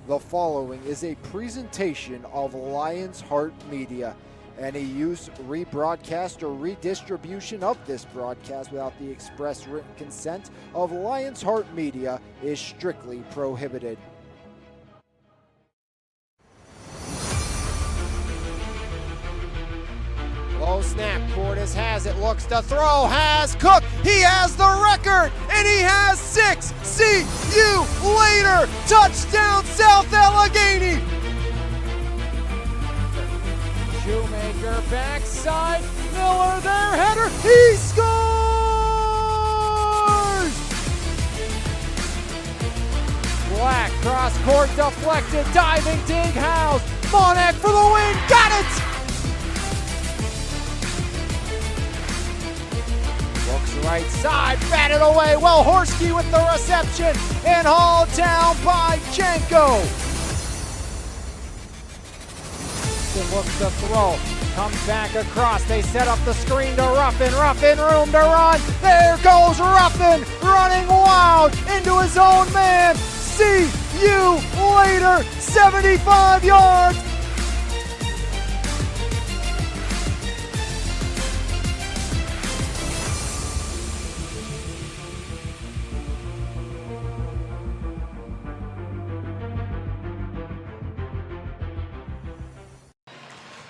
The following is a presentation of Lions Heart Media. Any use, rebroadcast, or redistribution of this broadcast without the express written consent of Lions Heart Media is strictly prohibited. Low snap, Cordes has it, looks to throw, has Cook, he has the record, and he has 6. See you later, touchdown South Allegheny. Shoemaker backside, Miller their header, he scores! Black cross court deflected, diving dig House, Monek for the win, got it! Looks right side, batted away. Well, Horsky with the reception and hauled down by Janko. Looks to throw, comes back across. They set up the screen to Ruffin. Ruffin room to run. There goes Ruffin running wild into his own man. See you later. 75 yards.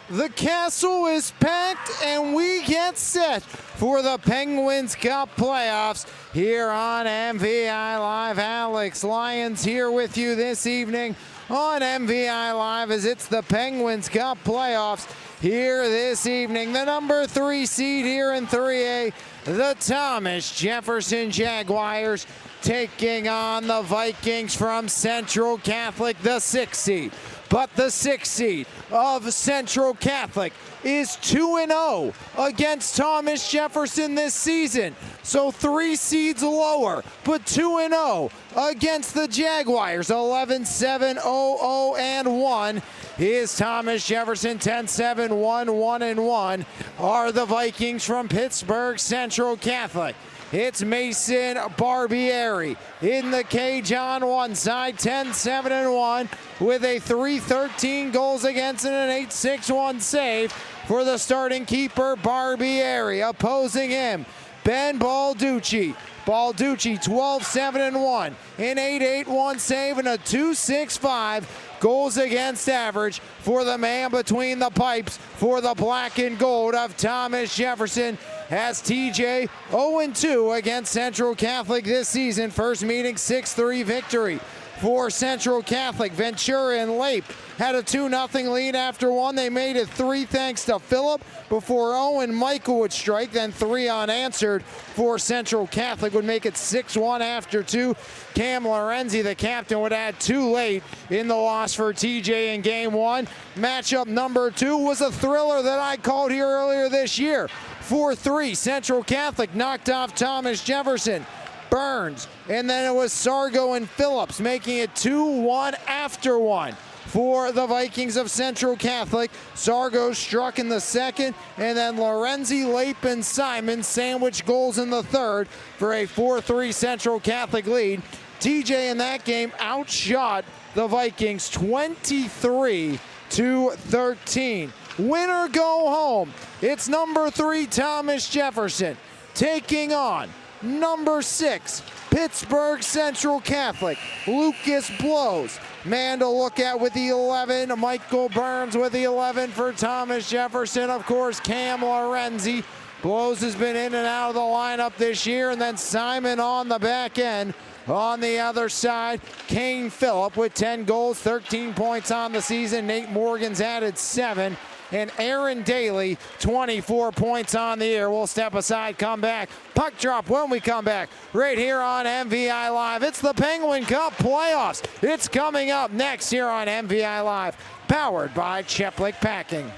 The castle is packed and we get set for the Penguins Cup playoffs here on MVI Live. Alex Lyons here with you this evening on MVI Live as it's the Penguins Cup playoffs here this evening. The number 3 seed here in 3A, the Thomas Jefferson Jaguars, taking on the Vikings from Central Catholic, the 6th seed. But the 6th seed of Central Catholic is 2-0 against Thomas Jefferson this season. So 3 seeds lower, but 2-0 against the Jaguars. 11-7, 0-0-1 is Thomas Jefferson. 10-7, 1-1-1 are the Vikings from Pittsburgh Central Catholic. It's Mason Barbieri in the cage on one side, 10-7-1 with a 3-13 goals against and an 8-6-1 save for the starting keeper Barbieri. Opposing him, Ben Balducci. Balducci 12-7-1, an 8-8-1 save and a 2-6-5 goals against average for the man between the pipes for the black and gold of Thomas Jefferson. Has TJ 0-2 against Central Catholic this season. First meeting 6-3 victory for Central Catholic. Ventura and Lape had a 2-0 lead after one. They made it 3 thanks to Phillip before Owen Michael would strike, then 3 unanswered for Central Catholic would make it 6-1 after 2. Cam Lorenzi, the captain, would add 2 late in the loss for TJ in game 1. Matchup number 2 was a thriller that I called here earlier this year. 4-3, Central Catholic knocked off Thomas Jefferson. Burns, and then it was Sargo and Phillips making it 2-1 after 1 for the Vikings of Central Catholic. Sargo struck in the second, and then Lorenzi, Lape, and Simon sandwiched goals in the third for a 4-3 Central Catholic lead. TJ in that game outshot the Vikings 23-13. Winner go home. It's number 3 Thomas Jefferson taking on number 6 Pittsburgh Central Catholic. Lucas Blows, man to look at with the 11. Michael Burns with the 11 for Thomas Jefferson. Of course, Cam Lorenzi. Blows has been in and out of the lineup this year, and then Simon on the back end. On the other side, Kane Phillip with 10 goals, 13 points on the season. Nate Morgan's added 7. And Aaron Daly, 24 points on the year. We'll step aside, come back. Puck drop when we come back. Right here on MVI Live. It's the Penguin Cup playoffs. It's coming up next here on MVI Live. Powered by Cheplick Packing.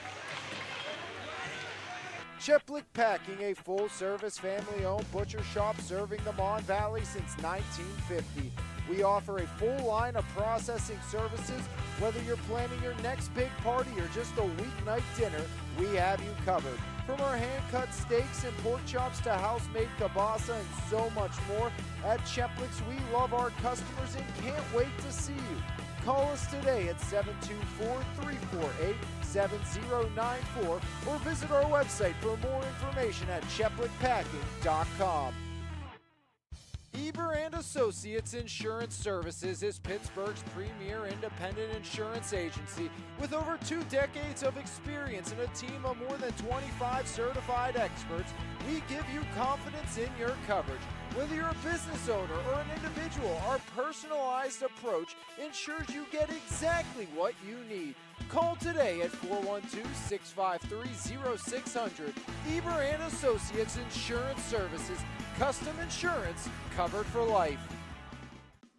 Cheplick Packing, a full-service, family-owned butcher shop serving the Mon Valley since 1950. We offer a full line of processing services. Whether you're planning your next big party or just a weeknight dinner, we have you covered. From our hand-cut steaks and pork chops to house-made kielbasa and so much more, at Cheplic's we love our customers and can't wait to see you. Call us today at 724-348-7094 or visit our website for more information at cheplicpacking.com. Eber and Associates Insurance Services is Pittsburgh's premier independent insurance agency with over 2 decades of experience and a team of more than 25 certified experts. We give you confidence in your coverage. Whether you're a business owner or an individual, our personalized approach ensures you get exactly what you need. Call today at 412-653-0600. Eber and Associates Insurance Services. Custom insurance covered for life.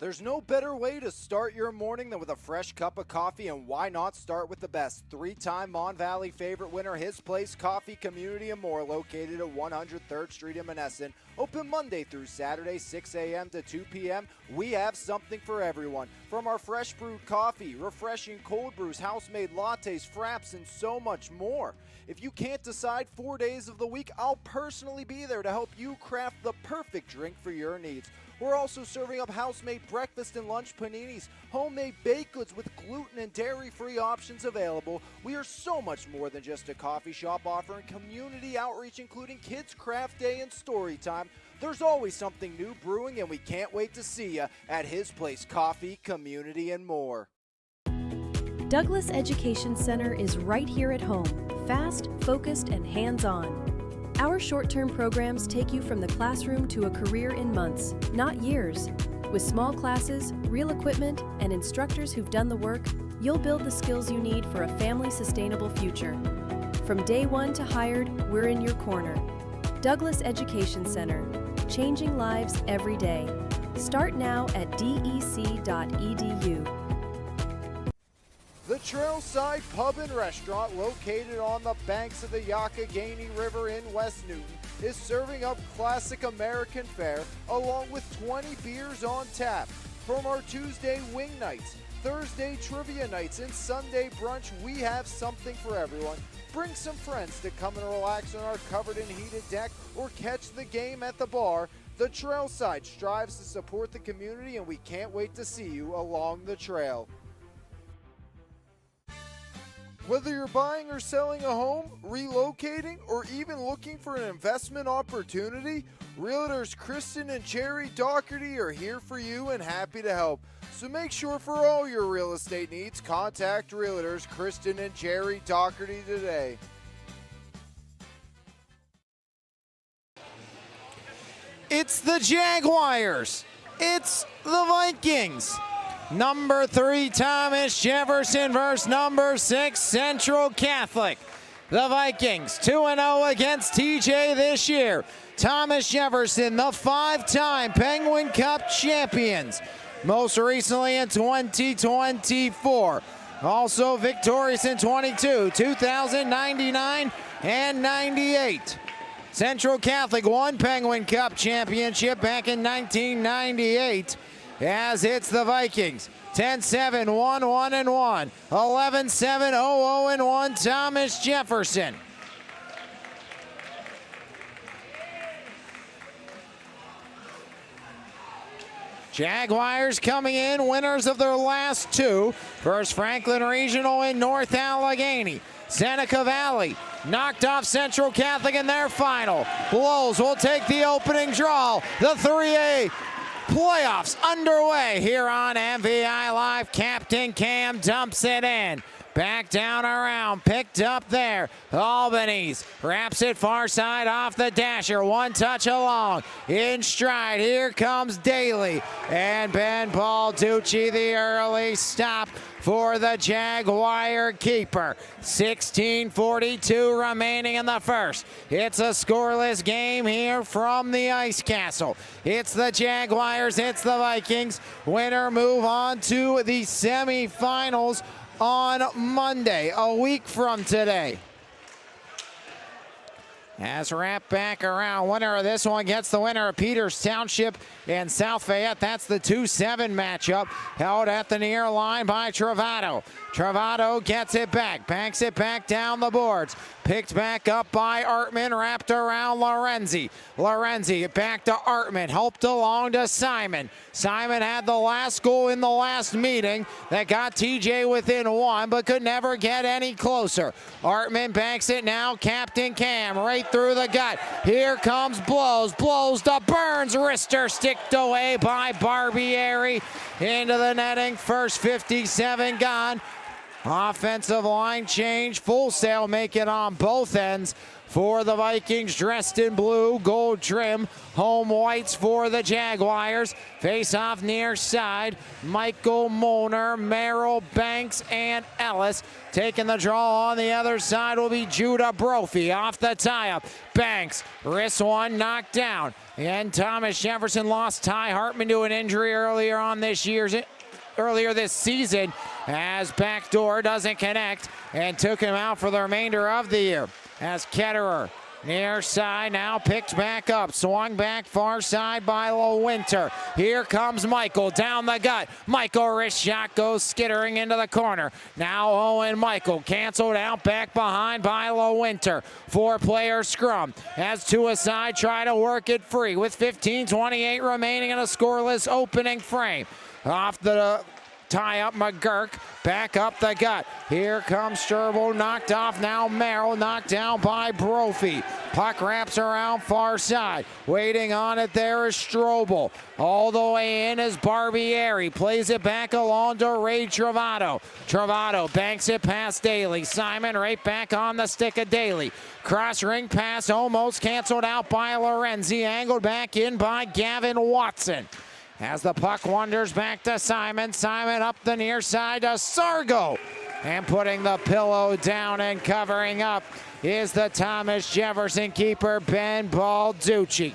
There's no better way to start your morning than with a fresh cup of coffee, and why not start with the best? 3-time Mon Valley favorite winner, His Place Coffee Community and More, located at 103rd Street in Monessen. Open Monday through Saturday, 6 a.m. to 2 p.m. We have something for everyone. From our fresh brewed coffee, refreshing cold brews, house-made lattes, fraps, and so much more. If you can't decide 4 days of the week, I'll personally be there to help you craft the perfect drink for your needs. We're also serving up house-made breakfast and lunch paninis, homemade baked goods with gluten and dairy-free options available. We are so much more than just a coffee shop, offering community outreach including Kids Craft Day and Story Time. There's always something new brewing, and we can't wait to see you at His Place Coffee, Community, and More. Douglas Education Center is right here at home, fast, focused, and hands-on. Our short-term programs take you from the classroom to a career in months, not years. With small classes, real equipment, and instructors who've done the work, you'll build the skills you need for a family-sustainable future. From day one to hired, we're in your corner. Douglas Education Center, changing lives every day. Start now at dec.edu. The Trailside Pub and Restaurant, located on the banks of the Youghiogheny River in West Newton, is serving up classic American fare along with 20 beers on tap. From our Tuesday wing nights, Thursday trivia nights, and Sunday brunch, we have something for everyone. Bring some friends to come and relax on our covered and heated deck or catch the game at the bar. The Trailside strives to support the community, and we can't wait to see you along the trail. Whether you're buying or selling a home, relocating, or even looking for an investment opportunity, Realtors Kristen and Jerry Doherty are here for you and happy to help. So make sure for all your real estate needs, contact Realtors Kristen and Jerry Doherty today. It's the Jaguars. It's the Vikings. Number 3, Thomas Jefferson versus number 6, Central Catholic. The Vikings 2-0 against TJ this year. Thomas Jefferson, the 5-time Penguin Cup champions, most recently in 2024. Also victorious in 22, 2099, and 98. Central Catholic won Penguin Cup championship back in 1998. As it's the Vikings, 10-7, 1-1-1, 11-7, 0-0-1, Thomas Jefferson. Jaguars coming in, winners of their last 2. First Franklin Regional in North Allegheny. Seneca Valley knocked off Central Catholic in their final. Blows will take the opening draw. The 3A playoffs underway here on MVI Live. Captain Cam dumps it in. Back down around, picked up there. Albany's wraps it far side off the dasher. One touch along, in stride. Here comes Daly. And Ben Balducci, the early stop for the Jaguar keeper. 16:42 remaining in the first. It's a scoreless game here from the Ice Castle. It's the Jaguars, it's the Vikings. Winner move on to the semifinals on Monday, a week from today. As wrapped back around, winner of this one gets the winner of Peters Township and South Fayette. That's the 2-7 matchup, held at the near line by Travato. Travato gets it back, banks it back down the boards. Picked back up by Artman, wrapped around Lorenzi. Lorenzi back to Artman, helped along to Simon. Simon had the last goal in the last meeting that got TJ within one, but could never get any closer. Artman banks it now, Captain Cam, right through the gut. Here comes Blows, Blows to Burns, wrister sticked away by Barbieri into the netting. First 57 gone. Offensive line change, Full Sail make it on both ends for the Vikings, dressed in blue, gold trim, home whites for the Jaguars. Face off near side, Michael Molnar, Merrill, Banks, and Ellis. Taking the draw on the other side will be Judah Brophy off the tie-up. Banks, wrist one, knocked down. And Thomas Jefferson lost Ty Hartman to an injury earlier this season, as backdoor doesn't connect and took him out for the remainder of the year. As Ketterer near side now picked back up, swung back far side by Lowinter. Here comes Michael down the gut. Michael wrist shot goes skittering into the corner. Now Owen Michael canceled out back behind by Lowinter. 4-player scrum as two aside try to work it free with 15:28 remaining in a scoreless opening frame. Off the tie up McGurk, back up the gut. Here comes Sturble, knocked off now Merrill, knocked down by Brophy. Puck wraps around far side. Waiting on it there is Strobel. All the way in is Barbieri. Plays it back along to Ray Travato. Travato banks it past Daly. Simon right back on the stick of Daly. Cross ring pass almost canceled out by Lorenzi. Angled back in by Gavin Watson. As the puck wanders back to Simon. Simon up the near side to Sargo. And putting the pillow down and covering up is the Thomas Jefferson keeper, Ben Balducci.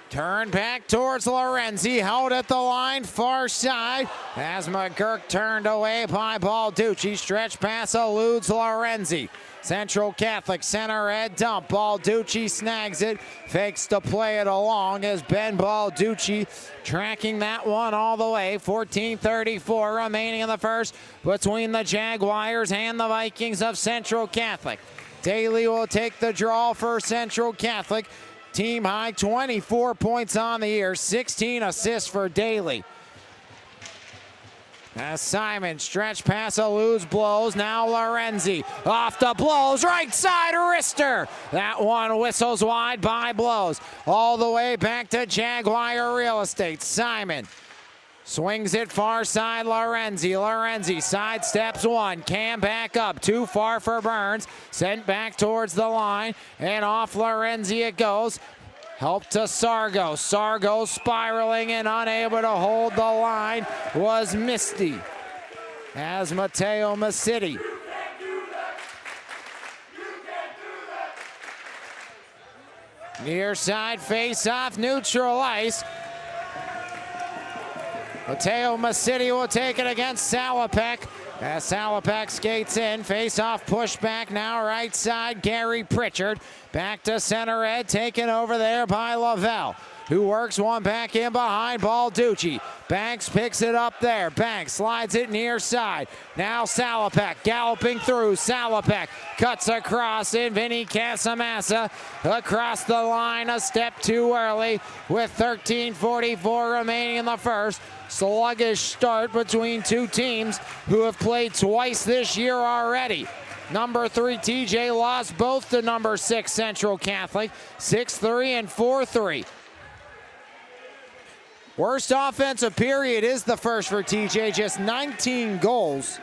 Turn back towards Lorenzi, held at the line, far side. As McGurk turned away by Balducci, stretch pass eludes Lorenzi. Central Catholic center ed dump, Balducci snags it, fakes to play it along as Ben Balducci tracking that one all the way. 14:34 remaining in the first between the Jaguars and the Vikings of Central Catholic. Daly will take the draw for Central Catholic. Team high 24 points on the year, 16 assists for Daly. As Simon stretch pass eludes Blows, now Lorenzi off the Blows, right side wrister. That one whistles wide by Blows. All the way back to Jaguar real estate. Simon swings it far side, Lorenzi. Lorenzi sidesteps one. Cam back up. Too far for Burns. Sent back towards the line. And off Lorenzi it goes. Help to Sargo. Sargo spiraling and unable to hold the line was Misty. As Mateo Masidi. Near side face off, neutral ice. Mateo Masidi will take it against Salopek. As Salopek skates in, face-off pushback now right side, Gary Pritchard. Back to center ed, taken over there by Lavelle, who works one back in behind Balducci. Banks picks it up there. Banks slides it near side. Now Salopek galloping through. Salopek cuts across in Vinny Casamassa. Across the line, a step too early with 13:44 remaining in the first. Sluggish start between two teams who have played twice this year already. Number 3 TJ lost both to number 6 Central Catholic, 6-3 and 4-3. Worst offensive period is the first for TJ, just 19 goals.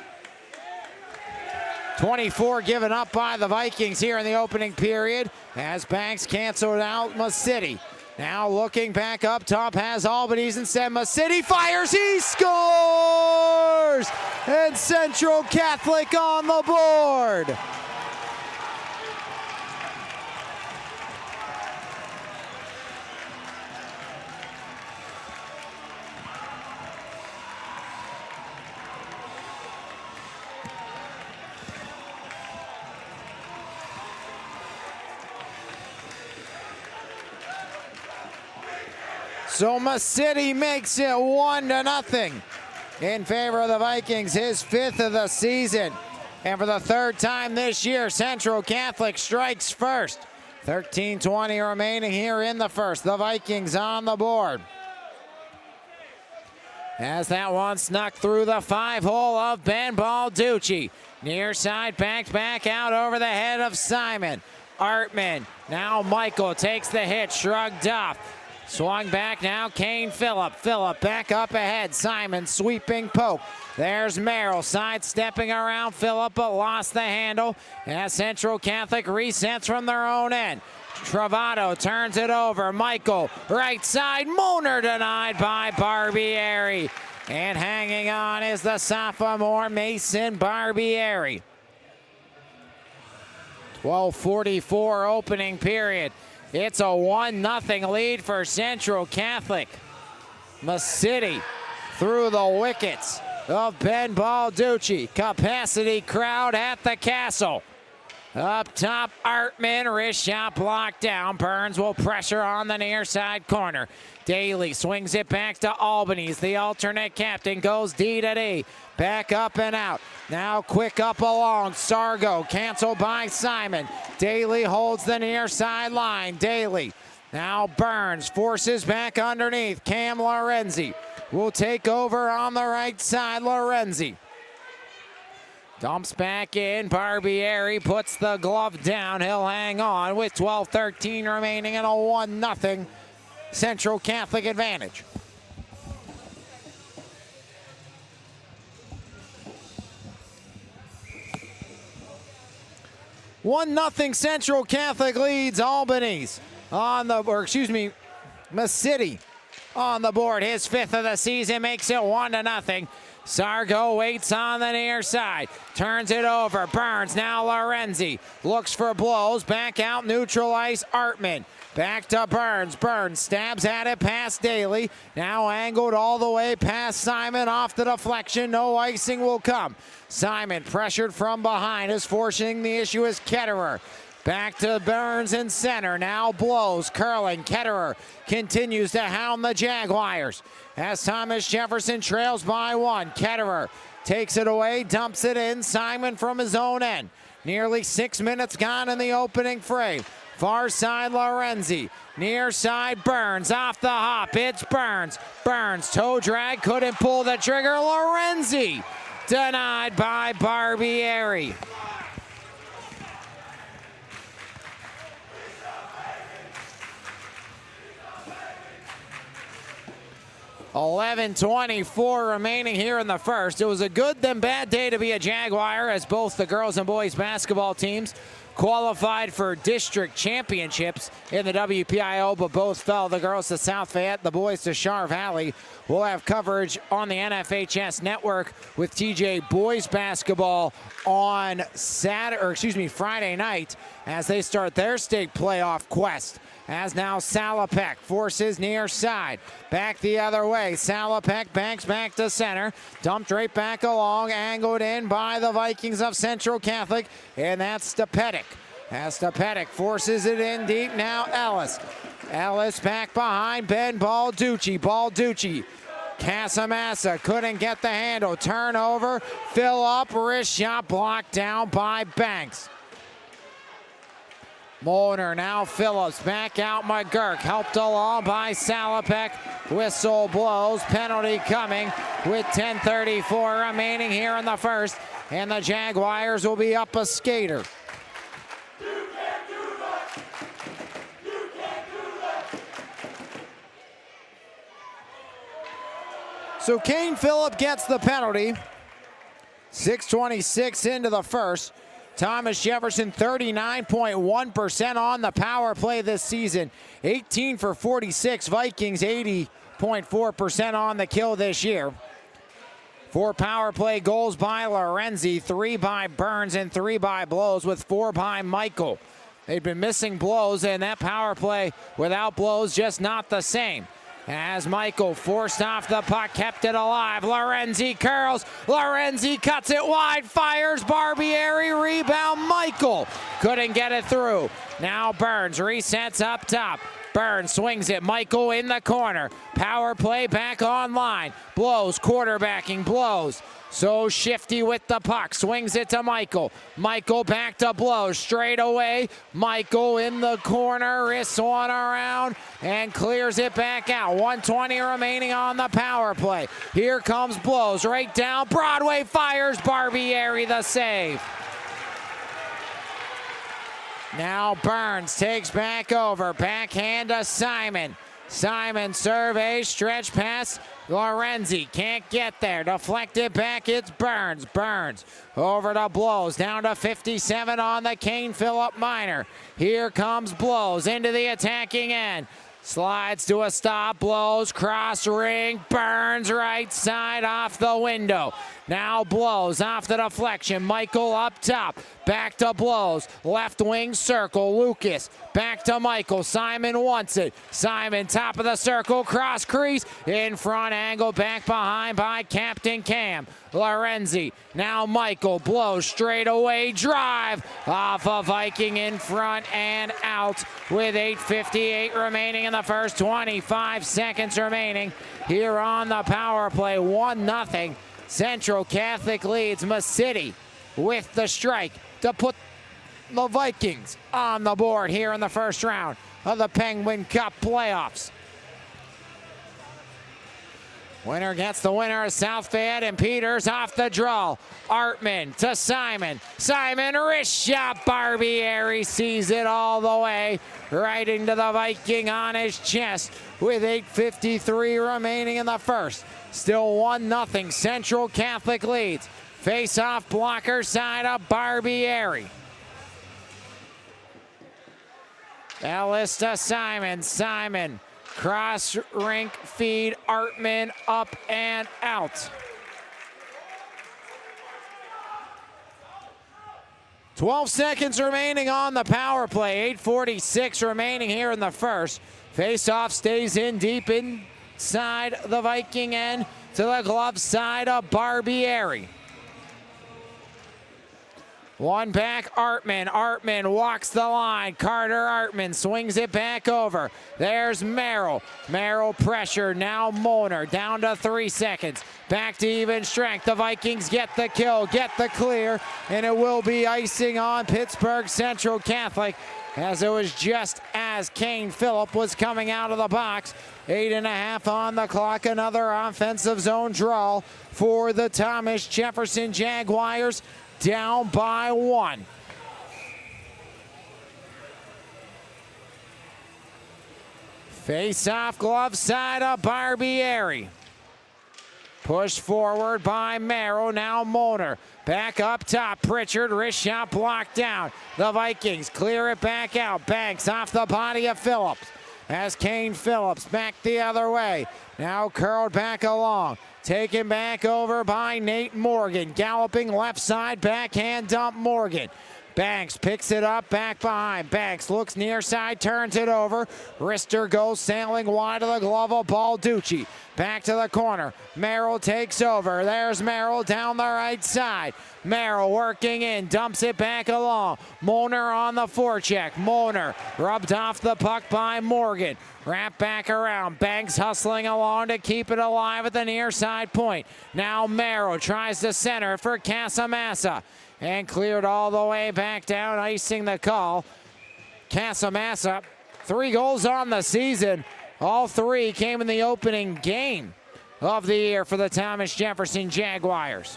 24 given up by the Vikings here in the opening period as Banks canceled out Masidi. Now looking back up top, has Albanese instead. Masidi fires, he scores! And Central Catholic on the board. So City makes it 1-0 in favor of the Vikings, his 5th of the season. And for the 3rd time this year, Central Catholic strikes first. 13:20 remaining here in the first. The Vikings on the board. As that one snuck through the 5-hole of Ben Balducci. Near side back out over the head of Simon. Artman, now Michael takes the hit, shrugged off. Swung back now, Kane Phillip. Phillip back up ahead. Simon sweeping poke. There's Merrill sidestepping around Phillip, but lost the handle. As Central Catholic resets from their own end. Travato turns it over. Michael, right side. Moner denied by Barbieri. And hanging on is the sophomore Mason Barbieri. 12:44 opening period. It's a 1-0 lead for Central Catholic. City through the wickets of Ben Balducci. Capacity crowd at the Castle. Up top, Artman, wrist shot blocked down. Burns will pressure on the near side corner. Daly swings it back to Albanese. The alternate captain goes D to D. Back up and out. Now quick up along. Sargo canceled by Simon. Daly holds the near side line. Daly. Now Burns forces back underneath. Cam Lorenzi will take over on the right side. Lorenzi dumps back in. Barbieri puts the glove down. He'll hang on with 12:13 remaining and a 1-0 Central Catholic advantage. Central Catholic leads Albanese on the, City on the board. His 5th of the season makes it 1-0. Sargo waits on the near side, turns it over. Burns, now Lorenzi looks for blows, back out, neutralize Artman. Back to Burns. Burns stabs at it past Daly. Now angled all the way past Simon, off the deflection. No icing will come. Simon pressured from behind is forcing the issue is Ketterer. Back to Burns in center. Now blows, curling. Ketterer continues to hound the Jaguars. As Thomas Jefferson trails by 1. Ketterer takes it away, dumps it in. Simon from his own end. Nearly 6 minutes gone in the opening frame. Far side Lorenzi. Near side Burns. Off the hop. It's Burns. Burns toe drag. Couldn't pull the trigger. Lorenzi denied by Barbieri. $11:24 remaining here in the first. It was a good then bad day to be a Jaguar, as both the girls and boys basketball teams qualified for district championships in the WPIHL, but both fell. The girls to South Fayette, the boys to Char Valley. We'll have coverage on the NFHS network with TJ boys basketball on Friday night as they start their state playoff quest. As now Salopek forces near side. Back the other way. Salopek banks back to center. Dumped right back along. Angled in by the Vikings of Central Catholic. And that's Stepetic. As Stepetic forces it in deep. Now Ellis. Ellis back behind Ben Balducci. Balducci. Casamassa couldn't get the handle. Turnover. Fill up. Wrist shot blocked down by Banks. Molnar, now Phillips, back out McGurk, helped along by Salopek. Whistle blows, penalty coming with 10:34 remaining here in the first, and the Jaguars will be up a skater. So Kane Phillip gets the penalty. 6:26 into the first. Thomas Jefferson 39.1% on the power play this season. 18 for 46. Vikings 80.4% on the kill this year. 4 power play goals by Lorenzi, 3 by Burns, and 3 by Blows, with 4 by Michael. They've been missing Blows, and that power play without Blows just not the same. As Michael forced off the puck, kept it alive. Lorenzi curls. Lorenzi cuts it wide, fires. Barbieri, rebound. Michael couldn't get it through. Now Burns resets up top. Burns swings it. Michael in the corner. Power play back online. Blows, quarterbacking, blows. So shifty with the puck. Swings it to Michael. Michael back to Blows. Straight away. Michael in the corner. Wrists one around and clears it back out. 1:20 remaining on the power play. Here comes Blows. Right down. Broadway fires. Barbieri the save. Now Burns takes back over. Backhand to Simon. Simon surveys. Stretch pass. Lorenzi can't get there. Deflected back. It's Burns. Burns over to Blows. Down to 57 on the Kane Phillip minor. Here comes Blows into the attacking end. Slides to a stop. Blows. Cross ring. Burns right side off the window. Now Blows off the deflection. Michael up top. Back to Blows. Left wing circle. Lucas. Back to Michael. Simon wants it. Simon top of the circle. Cross crease. In front angle. Back behind by Captain Cam. Lorenzi. Now Michael. Blows straight away. Drive. Off a Viking in front and out with 8:58 remaining in the first. 25 seconds remaining here on the power play. 1-0. Central Catholic leads City with the strike to put the Vikings on the board here in the first round of the Penguin Cup playoffs. Winner gets the winner of South Fayette and Peters off the draw. Artman to Simon. Simon wrist shot. Barbieri sees it all the way right into the Viking on his chest with 8:53 remaining in the first. Still 1-0. Central Catholic leads. Face-off blocker side of Barbieri. Ellis to Simon. Simon. Cross rink feed. Artman up and out. 12 seconds remaining on the power play. 8:46 remaining here in the first. Face-off stays in deep inside the Viking end to the glove side of Barbieri. One back, Artman. Artman walks the line. Carter Artman swings it back over. There's Merrill. Merrill pressure. Now Moner down to 3 seconds. Back to even strength. The Vikings get the kill, get the clear, and it will be icing on Pittsburgh Central Catholic, as it was just as Kane Phillip was coming out of the box. 8.5 on the clock. Another offensive zone draw for the Thomas Jefferson Jaguars. Down by 1. Face-off glove side of Barbieri. Pushed forward by Merrill. Now Moner. Back up top. Pritchard. Wrist shot blocked down. The Vikings clear it back out. Banks off the body of Phillips. As Kane Phillips back the other way. Now curled back along. Taken back over by Nate Morgan. Galloping left side. Backhand dump Morgan. Banks picks it up back behind. Banks looks near side. Turns it over. Wrister goes sailing wide of the glove of Balducci. Back to the corner. Merrill takes over. There's Merrill down the right side. Merrill working in. Dumps it back along. Moner on the forecheck. Moner rubbed off the puck by Morgan. Wrap back around. Banks hustling along to keep it alive at the near side point. Now Merrill tries to center for Casamassa. And cleared all the way back down, icing the call. Casamassa, 3 goals on the season. All 3 came in the opening game of the year for the Thomas Jefferson Jaguars.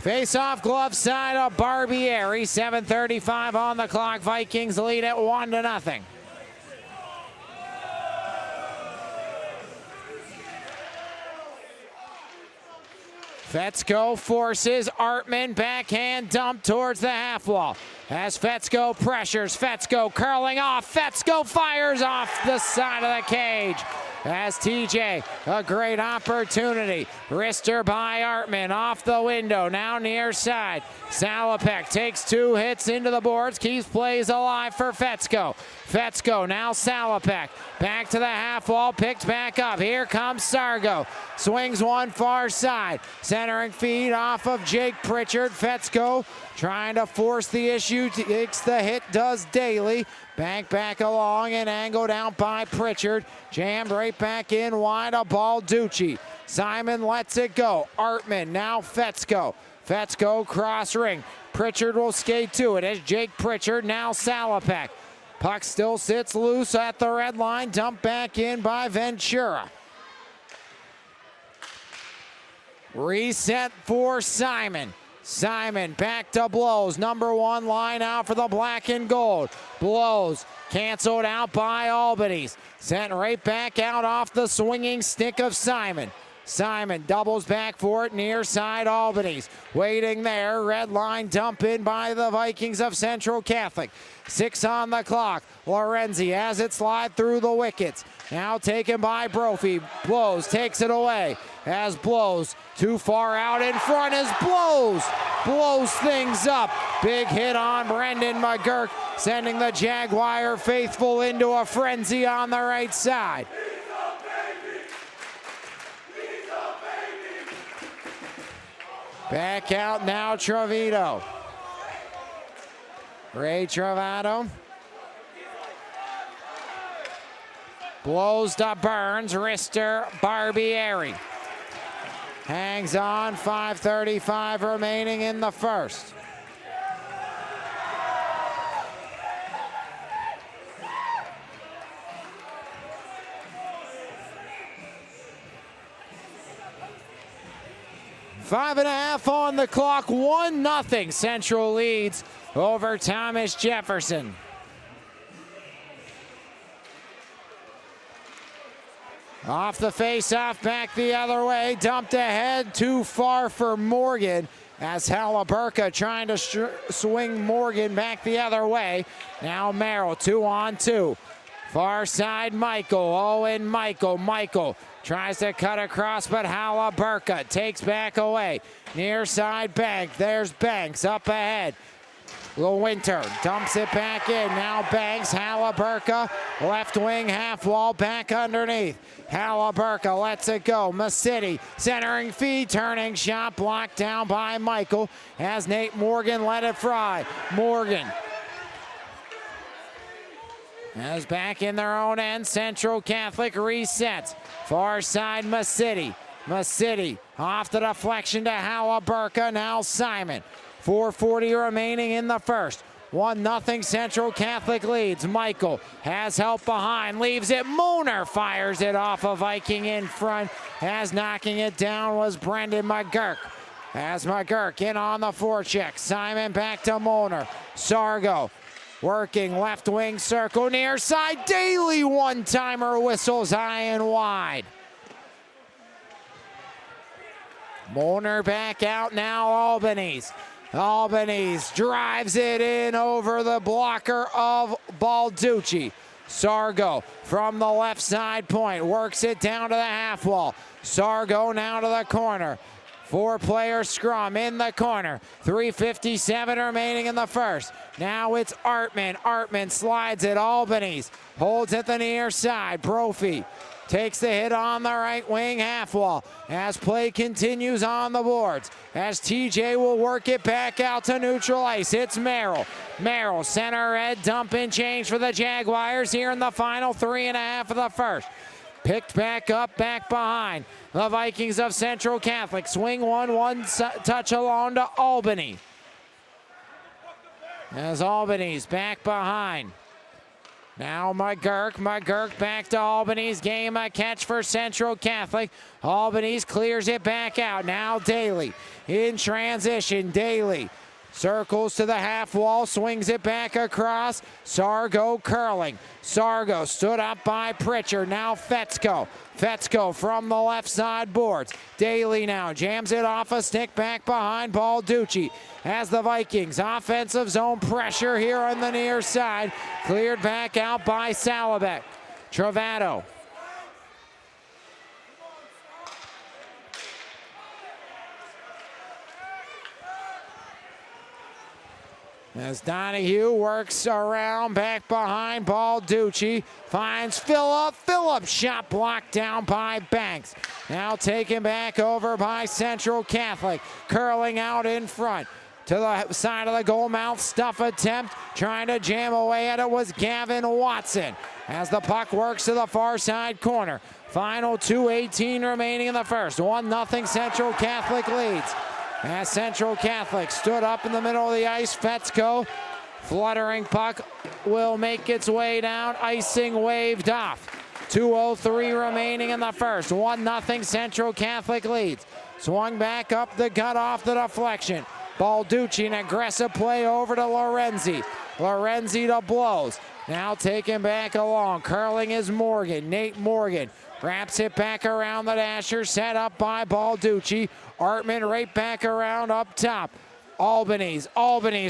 Face-off glove side of Barbieri. 7:35 on the clock. Vikings lead at 1-0. Fetzko forces Artman. Backhand dump towards the half wall. As Fetzko pressures. Fetzko curling off. Fetzko fires off the side of the cage. as TJ, a great opportunity. Wrister by Artman, off the window, now near side. Salopek takes 2 hits into the boards, keeps plays alive for Fetzko. Fetzko, now Salopek, back to the half wall, picked back up. Here comes Sargo, swings one far side. Centering feed off of Jake Pritchard. Fetzko trying to force the issue, takes the hit, does Daly. Back along and angled out by Pritchard. Jammed right back in wide of Balducci. Simon lets it go. Artman, now Fetzko. Fetzko cross ring. Pritchard will skate to it as Jake Pritchard, now Salopek. Puck still sits loose at the red line. Dumped back in by Ventura. Reset for Simon. Simon back to Blows. Number 1 line out for the black and gold. Blows canceled out by Albany's. Sent right back out off the swinging stick of Simon. Simon doubles back for it near side Albany's. Waiting there. Red line dump in by the Vikings of Central Catholic. 6 on the clock. Lorenzi has it slide through the wickets. Now taken by Brophy. Blows takes it away as Blows too far out in front as Blows blows things up. Big hit on Brendan McGurk, sending the Jaguar faithful into a frenzy on the right side. Back out now Trevito. Ray Travato. Blows to Burns. Wrister, Barbieri. Hangs on, 5:35 remaining in the first. Five and a half on the clock, 1-0. Central leads over Thomas Jefferson. Off the face-off, back the other way, dumped ahead, too far for Morgan as Halaburka trying to swing Morgan back the other way. Now Merrill, 2-on-2. Far side Michael, Owen Michael tries to cut across, but Halaburka takes back away. Near side Banks, there's Banks up ahead. Winter dumps it back in. Now Banks, Halaburka, left wing half wall, back underneath. Halaburka lets it go. Masidi centering feed, turning shot, blocked down by Michael as Nate Morgan let it fly. Morgan as back in their own end. Central Catholic resets. Far side Masidi. Masidi off the deflection to Halaburka. Now Simon. 4:40 remaining in the first. 1-0 Central Catholic leads. Michael has help behind, leaves it. Mooner fires it off a Viking in front. As knocking it down was Brendan McGurk. As McGurk in on the forecheck. Simon back to Mooner. Sargo working left wing circle near side. Daly one-timer whistles high and wide. Mooner back out now. Albanese drives it in over the blocker of Balducci. Sargo from the left side point works it down to the half wall. Sargo now to the corner. 4-player scrum in the corner. 3:57 remaining in the first. Now it's Artman. Artman slides it. Albanese holds at the near side. Brophy takes the hit on the right wing half wall as play continues on the boards. As TJ will work it back out to neutral ice. It's Merrill. Merrill, center red, dump and change for the Jaguars here in the final 3.5 of the first. Picked back up, back behind. The Vikings of Central Catholic swing one touch along to Albany. As Albany's back behind. Now McGurk back to Albany's. Game a catch for Central Catholic. Albany's clears it back out. Now Daly in transition. Daly circles to the half wall, swings it back across. Sargo curling. Sargo stood up by Pritchard. Now Fetzko. Fetzko from the left side boards. Daly now jams it off a stick back behind Balducci. As the Vikings offensive zone pressure here on the near side. Cleared back out by Salabek. Travato As Donahue works around back behind Balducci, finds Phillip. Phillip shot blocked down by Banks. Now taken back over by Central Catholic, curling out in front. To the side of the goal mouth, stuff attempt, trying to jam away at it was Gavin Watson. As the puck works to the far side corner. Final 2:18 remaining in the first. 1-0 Central Catholic leads. As Central Catholic stood up in the middle of the ice, Fetzko, fluttering puck, will make its way down, icing waved off. 2:03 remaining in the first. 1-0 Central Catholic leads. Swung back up the gut off the deflection. Balducci, an aggressive play over to Lorenzi. Lorenzi to blows. Now taken back along. Curling is Morgan. Nate Morgan wraps it back around the dasher. Set up by Balducci. Artman right back around up top. Albany's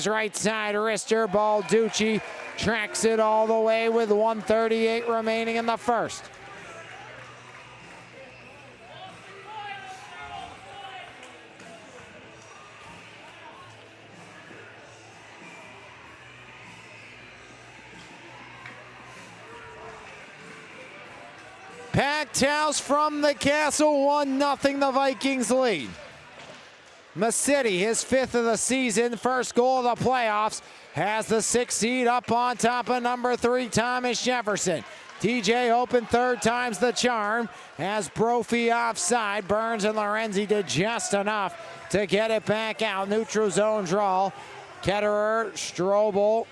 right side wrister. Balducci tracks it all the way with 1:38 remaining in the first. Packed house from the Castle, 1-0 the Vikings lead. Massetti, his 5th of the season, first goal of the playoffs, has the 6th seed up on top of number 3, Thomas Jefferson. TJ open third time's the charm, has Brophy offside. Burns and Lorenzi did just enough to get it back out. Neutral zone draw. Ketterer, Strobel,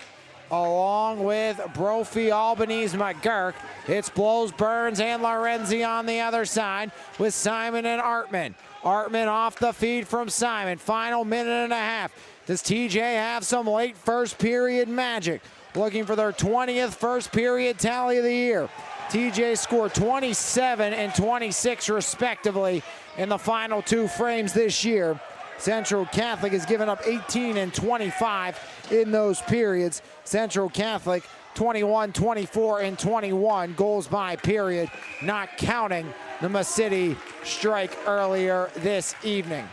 along with Brophy, Albanese, McGurk. It's Blows, Burns, and Lorenzi on the other side with Simon and Artman. Artman off the feed from Simon. Final minute and a half. Does TJ have some late first period magic? Looking for their 20th first period tally of the year. TJ scored 27 and 26 respectively in the final 2 frames this year. Central Catholic has given up 18 and 25 in those periods. Central Catholic 21, 24, and 21 goals by period, not counting the Massetti strike earlier this evening.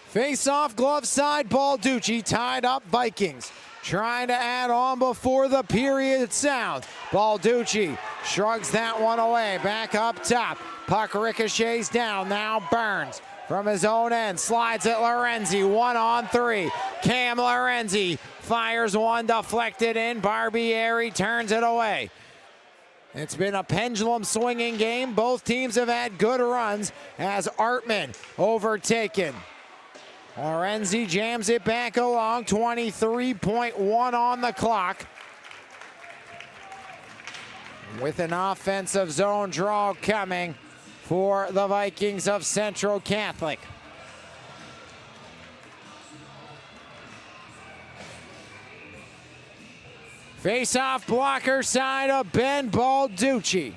Face-off, glove side, Balducci tied up Vikings. Trying to add on before the period sounds. Balducci shrugs that one away. Back up top. Puck ricochets down. Now Burns from his own end. Slides at Lorenzi. 1-on-3. Cam Lorenzi fires one, deflected in. Barbieri turns it away. It's been a pendulum swinging game. Both teams have had good runs as Artman overtaken. Lorenzi jams it back along, 23.1 on the clock. With an offensive zone draw coming for the Vikings of Central Catholic. Face-off blocker side of Ben Balducci.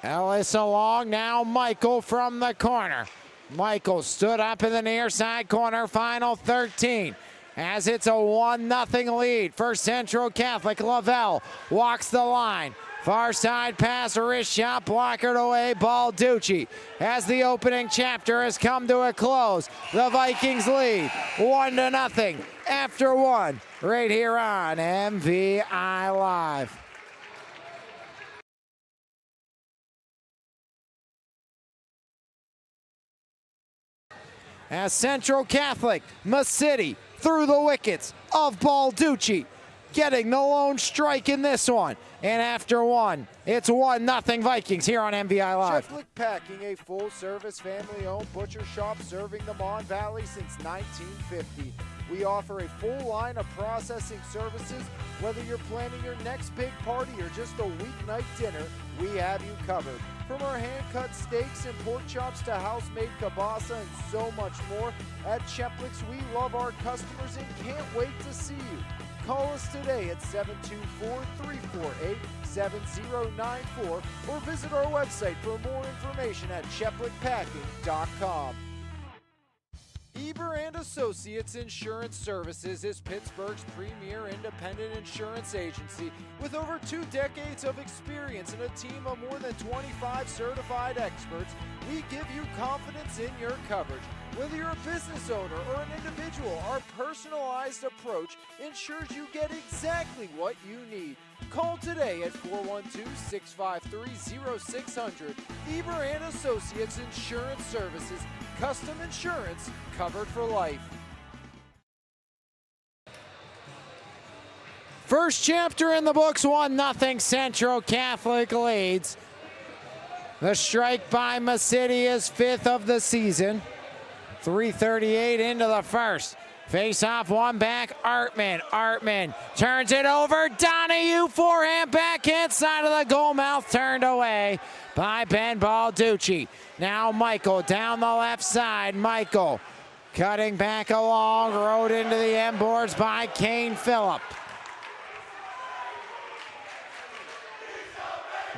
Ellis along, now Michael from the corner. Michael stood up in the near side corner, final 13. As it's a 1-0 lead for Central Catholic. Lavelle walks the line. Far side pass, a wrist shot, blockered away, Balducci. As the opening chapter has come to a close, the Vikings lead 1-0 after 1, right here on MVI Live. As Central Catholic, Massetti through the wickets of Balducci, getting the lone strike in this one. And after 1, it's 1-0 Vikings here on MVI Live. Catholic Packing, a full-service family-owned butcher shop serving the Mon Valley since 1950. We offer a full line of processing services. Whether you're planning your next big party or just a weeknight dinner, we have you covered. From our hand-cut steaks and pork chops to house-made kielbasa and so much more, at Cheplicks, we love our customers and can't wait to see you. Call us today at 724-348-7094 or visit our website for more information at cheplickpacking.com. Eber and Associates Insurance Services is Pittsburgh's premier independent insurance agency with over 2 decades of experience and a team of more than 25 certified experts. We give you confidence in your coverage. Whether you're a business owner or an individual, our personalized approach ensures you get exactly what you need. Call today at 412-653-0600. Eber and Associates Insurance Services. Custom insurance covered for life. First chapter in the books, 1-0 Central Catholic leads. The strike by Masidi is 5th of the season. 3:38 into the first. Face off, one back, Artman. Artman turns it over. Donahue forehand back inside of the goal mouth, turned away by Ben Balducci. Now Michael down the left side. Michael cutting back along, rode into the end boards by Kane Phillip.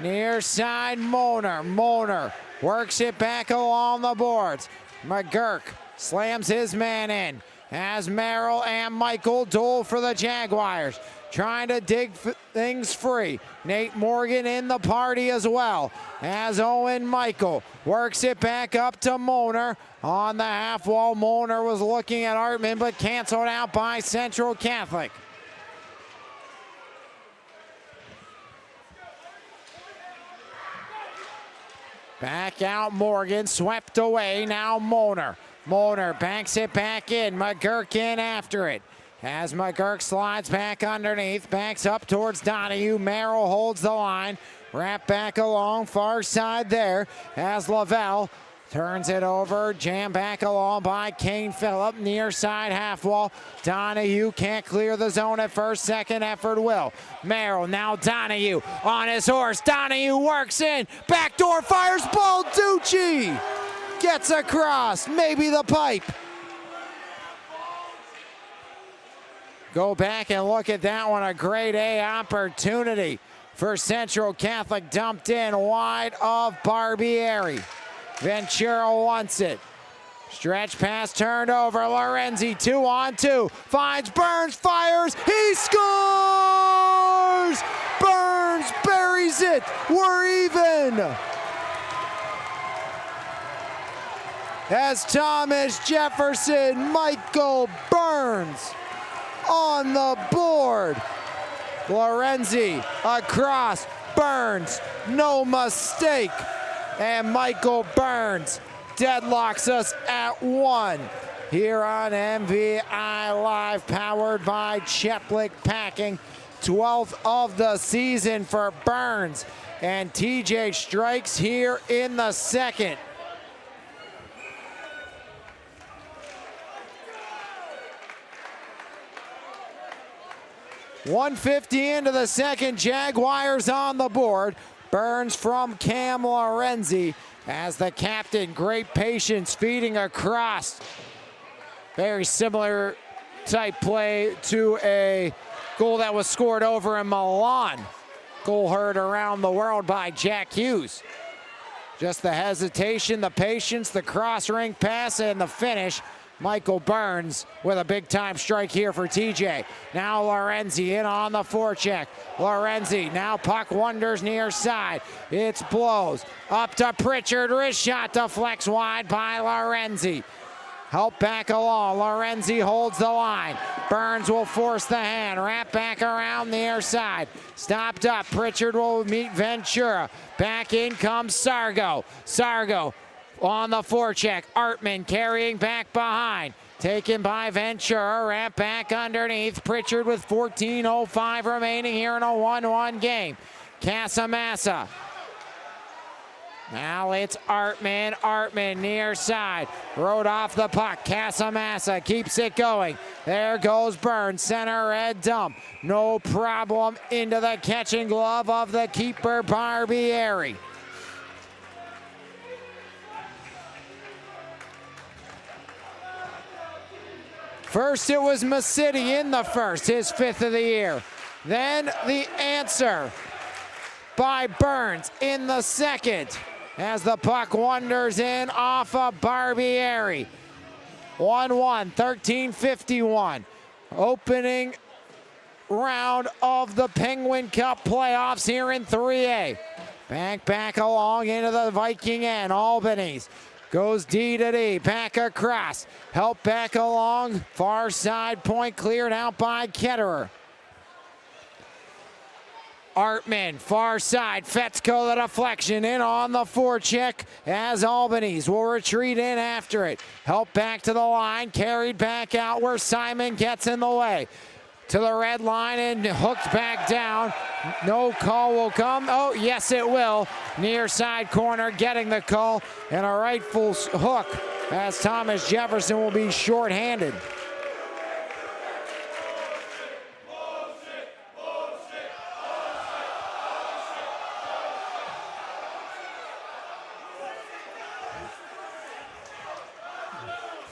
Near side, Moner. Moner works it back along the boards. McGurk slams his man in as Merrill and Michael duel for the Jaguars, trying to dig things free. Nate Morgan in the party as well as Owen Michael works it back up to Moner on the half wall. Moner was looking at Artman but canceled out by Central Catholic. Back out Morgan, swept away, now Moner. Moner backs it back in, McGurk in after it. As McGurk slides back underneath, backs up towards Donahue. Merrill holds the line, wrap back along, far side there as Lavelle turns it over, jam back along by Kane Phillip, near side half wall. Donahue can't clear the zone at first, second effort will. Merrill, now Donahue on his horse. Donahue works in, backdoor fires, Balducci gets across, maybe the pipe. Go back and look at that one, a grade A opportunity for Central Catholic, dumped in wide of Barbieri. Ventura wants it. Stretch pass turned over. Lorenzi 2-on-2. Finds Burns, fires. He scores! Burns buries it. We're even. As Thomas Jefferson, Michael Burns on the board. Lorenzi across. Burns, no mistake. And Michael Burns deadlocks us at 1 here on MVI Live, powered by Cheplick Packing. 12th of the season for Burns. And TJ strikes here in the second. .150 into the second, Jaguars on the board. Burns from Cam Lorenzi as the captain, great patience, feeding across. Very similar type play to a goal that was scored over in Milan. Goal heard around the world by Jack Hughes. Just the hesitation, the patience, the cross-ring pass, and the finish. Michael Burns with a big-time strike here for TJ. Now Lorenzi in on the forecheck. Lorenzi, now puck wanders near side. It's blows. Up to Pritchard, wrist shot deflects wide by Lorenzi. Help back along, Lorenzi holds the line. Burns will force the hand, wrap back around near side. Stopped up, Pritchard will meet Ventura. Back in comes Sargo. Sargo on the forecheck, Artman carrying back behind. Taken by Ventura, wrap back underneath. Pritchard with 14:05 remaining here in a 1-1 game. Casamassa. Now it's Artman. Artman near side. Rode off the puck. Casamassa keeps it going. There goes Burns. Center red dump. No problem into the catching glove of the keeper, Barbieri. First it was Masidi in the first, his 5th of the year. Then the answer by Burns in the second as the puck wanders in off of Barbieri. 1-1, 13:51. Opening round of the Penguin Cup playoffs here in 3A. Back along into the Viking end. Albany's goes D to D, back across. Help back along, far side point cleared out by Ketterer. Artman, far side, Fetzko the deflection in on the forecheck as Albany's will retreat in after it. Help back to the line, carried back out where Simon gets in the way. To the red line and hooked back down. No call will come. Oh, yes, it will. Near side corner getting the call and a rightful hook as Thomas Jefferson will be shorthanded.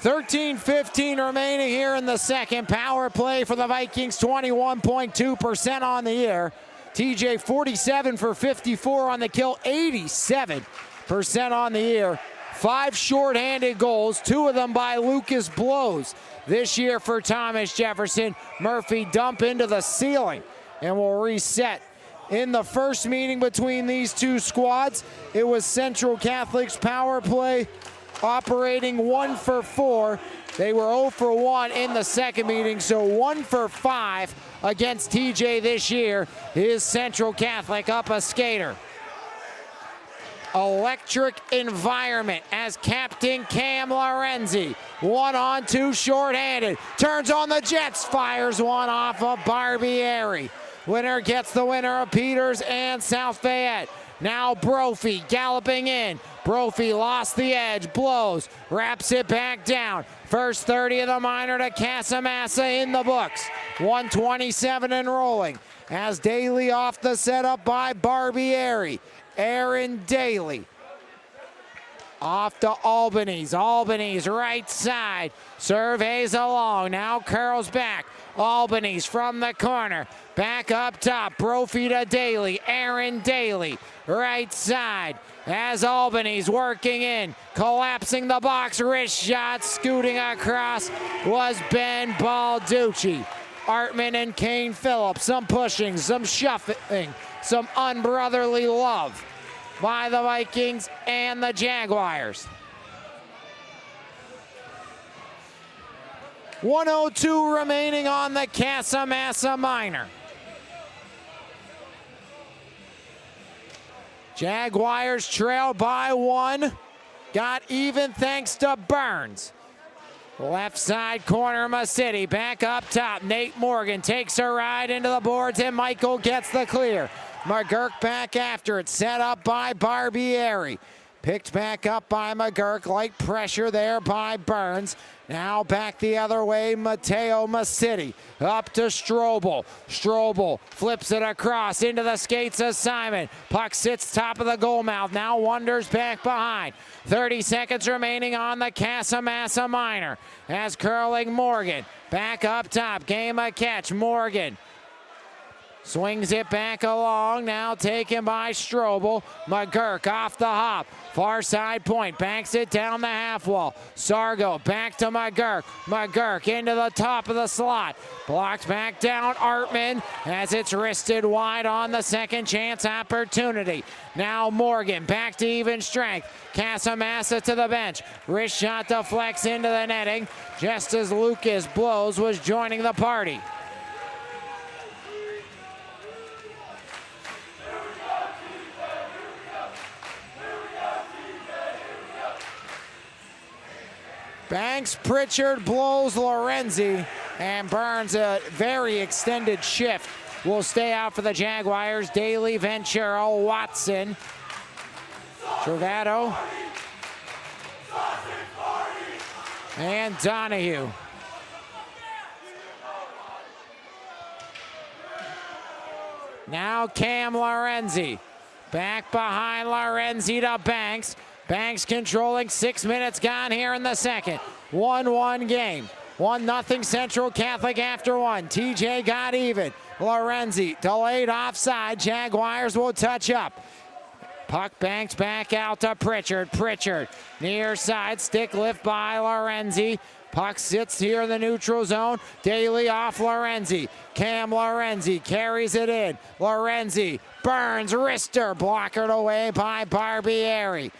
$13:15 remaining here in the second. Power play for the Vikings, 21.2% on the year. TJ 47 for 54 on the kill, 87% on the year. 5 shorthanded goals, 2 of them by Lucas Blows. This year for Thomas Jefferson, Murphy dump into the ceiling and will reset. In the first meeting between these two squads, it was Central Catholic's power play operating 1 for 4. They were 0 for 1 in the second meeting, so 1 for 5 against TJ this year. Is Central Catholic up a skater. Electric environment as Captain Cam Lorenzi, 1-on-2 shorthanded, turns on the Jets, fires one off of Barbieri. Winner gets the winner of Peters and South Fayette. Now Brophy galloping in. Brophy lost the edge, Blows, wraps it back down. First 30 of the minor to Casamassa in the books. 127 and rolling. As Daly off the setup by Barbieri. Aaron Daly. Off to Albany's. Albany's right side. Surveys along. Now curls back. Albany's from the corner. Back up top. Brophy to Daly. Aaron Daly. Right side. As Albany's working in. Collapsing the box. Wrist shot. Scooting across was Ben Balducci. Artman and Kane Phillips. Some pushing. Some shuffling. Some unbrotherly love by the Vikings and the Jaguars. 1:02 remaining on the Casamassa minor. Jaguars trail by 1. Got even thanks to Burns. Left side corner, Masidi. Back up top. Nate Morgan takes a ride into the boards and Michael gets the clear. McGurk back after it. Set up by Barbieri. Picked back up by McGurk. Light pressure there by Burns. Now back the other way, Mateo Masidi. Up to Strobel. Strobel flips it across into the skates of Simon. Puck sits top of the goal mouth. Now wanders back behind. 30 seconds remaining on the Casamassa minor. As curling Morgan. Back up top. Game a catch. Morgan swings it back along, now taken by Strobel. McGurk off the hop, far side point, banks it down the half wall. Sargo back to McGurk. McGurk into the top of the slot. Blocked back down Artman as it's wristed wide on the second chance opportunity. Now Morgan back to even strength. Casamassa to the bench. Wrist shot deflects into the netting just as Lucas Blows was joining the party. Banks, Pritchard, Blows, Lorenzi, and Burns, a very extended shift, will stay out for the Jaguars. Daly, Ventura, Watson, Travato, and Donahue. Now Cam Lorenzi. Back behind Lorenzi to Banks. Banks controlling, 6 minutes gone here in the second. 1-1 game. 1-0 Central Catholic after one. TJ got even. Lorenzi delayed offside. Jaguars will touch up. Puck banks back out to Pritchard. Pritchard near side, stick lift by Lorenzi. Puck sits here in the neutral zone. Daly off Lorenzi. Cam Lorenzi carries it in. Lorenzi burns wrister, blockered away by Barbieri.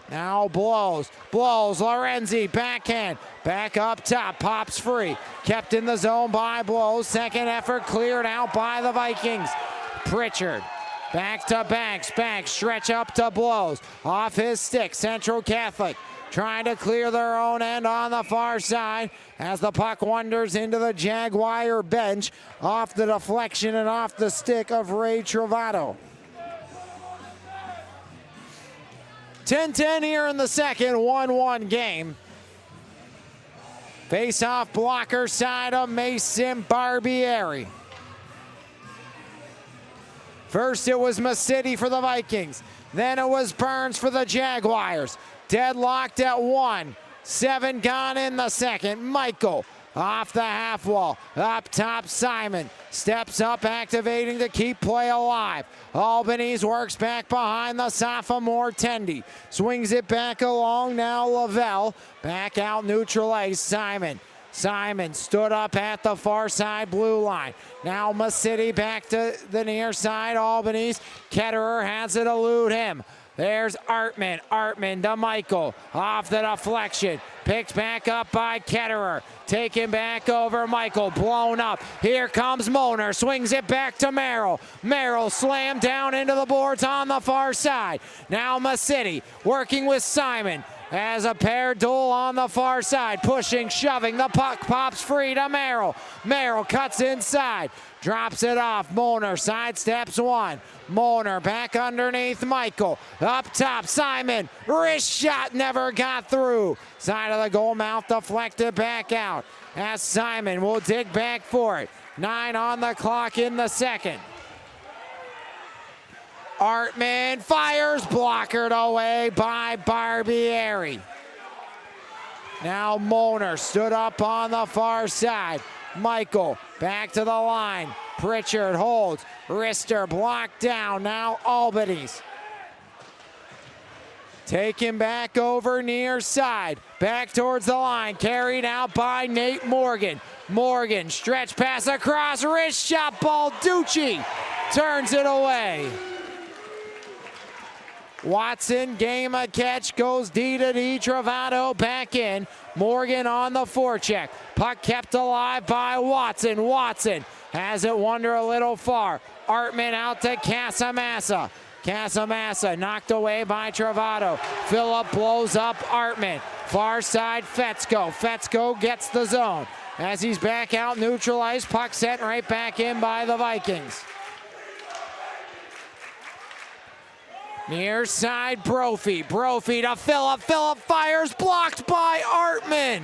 Now blows, Lorenzi, backhand, back up top, pops free. Kept in the zone by Blows, second effort cleared out by the Vikings. Pritchard, back to Banks, stretch up to Blows. Off his stick, Central Catholic trying to clear their own end on the far side as the puck wanders into the Jaguar bench off the deflection and off the stick of Ray Travato. 10-10 here in the second, 1-1 game. Face-off blocker side of Mason Barbieri. First it was Masidi for the Vikings. Then it was Burns for the Jaguars. Deadlocked at 1. 7 gone in the second. Michael off the half wall. Up top, Simon steps up, activating to keep play alive. Albanese works back behind the sophomore Tendy. Swings it back along, now Lavelle. Back out neutral ice, Simon. Simon stood up at the far side blue line. Now Masidi back to the near side, Albanese. Ketterer has it elude him. There's Artman. Artman to Michael. Off the deflection. Picked back up by Ketterer. Taken back over Michael. Blown up. Here comes Moner. Swings it back to Merrill. Merrill slammed down into the boards on the far side. Now Masidi working with Simon. As a pair duel on the far side. Pushing, shoving. The puck pops free to Merrill. Merrill cuts inside. Drops it off. Moner sidesteps one. Moner back underneath Michael. Up top, Simon. Wrist shot never got through. Side of the goal mouth deflected back out. As Simon will dig back for it. 9 on the clock in the second. Artman fires, blockered away by Barbieri. Now Moner stood up on the far side. Michael back to the line. Pritchard holds. Wrister blocked down. Now Albanese. Taken back over near side. Back towards the line. Carried out by Nate Morgan. Morgan stretch pass across. Wrist shot. Balducci turns it away. Watson, game a catch, goes D to D. Travato back in. Morgan on the forecheck. Puck kept alive by Watson. Watson has it wander a little far. Artman out to Casamassa. Casamassa knocked away by Travato. Phillip blows up Artman. Far side, Fetzko. Fetzko gets the zone. As he's back out, neutralized. Puck sent right back in by the Vikings. Near side, Brophy. Brophy to Phillip. Phillip fires, blocked by Artman.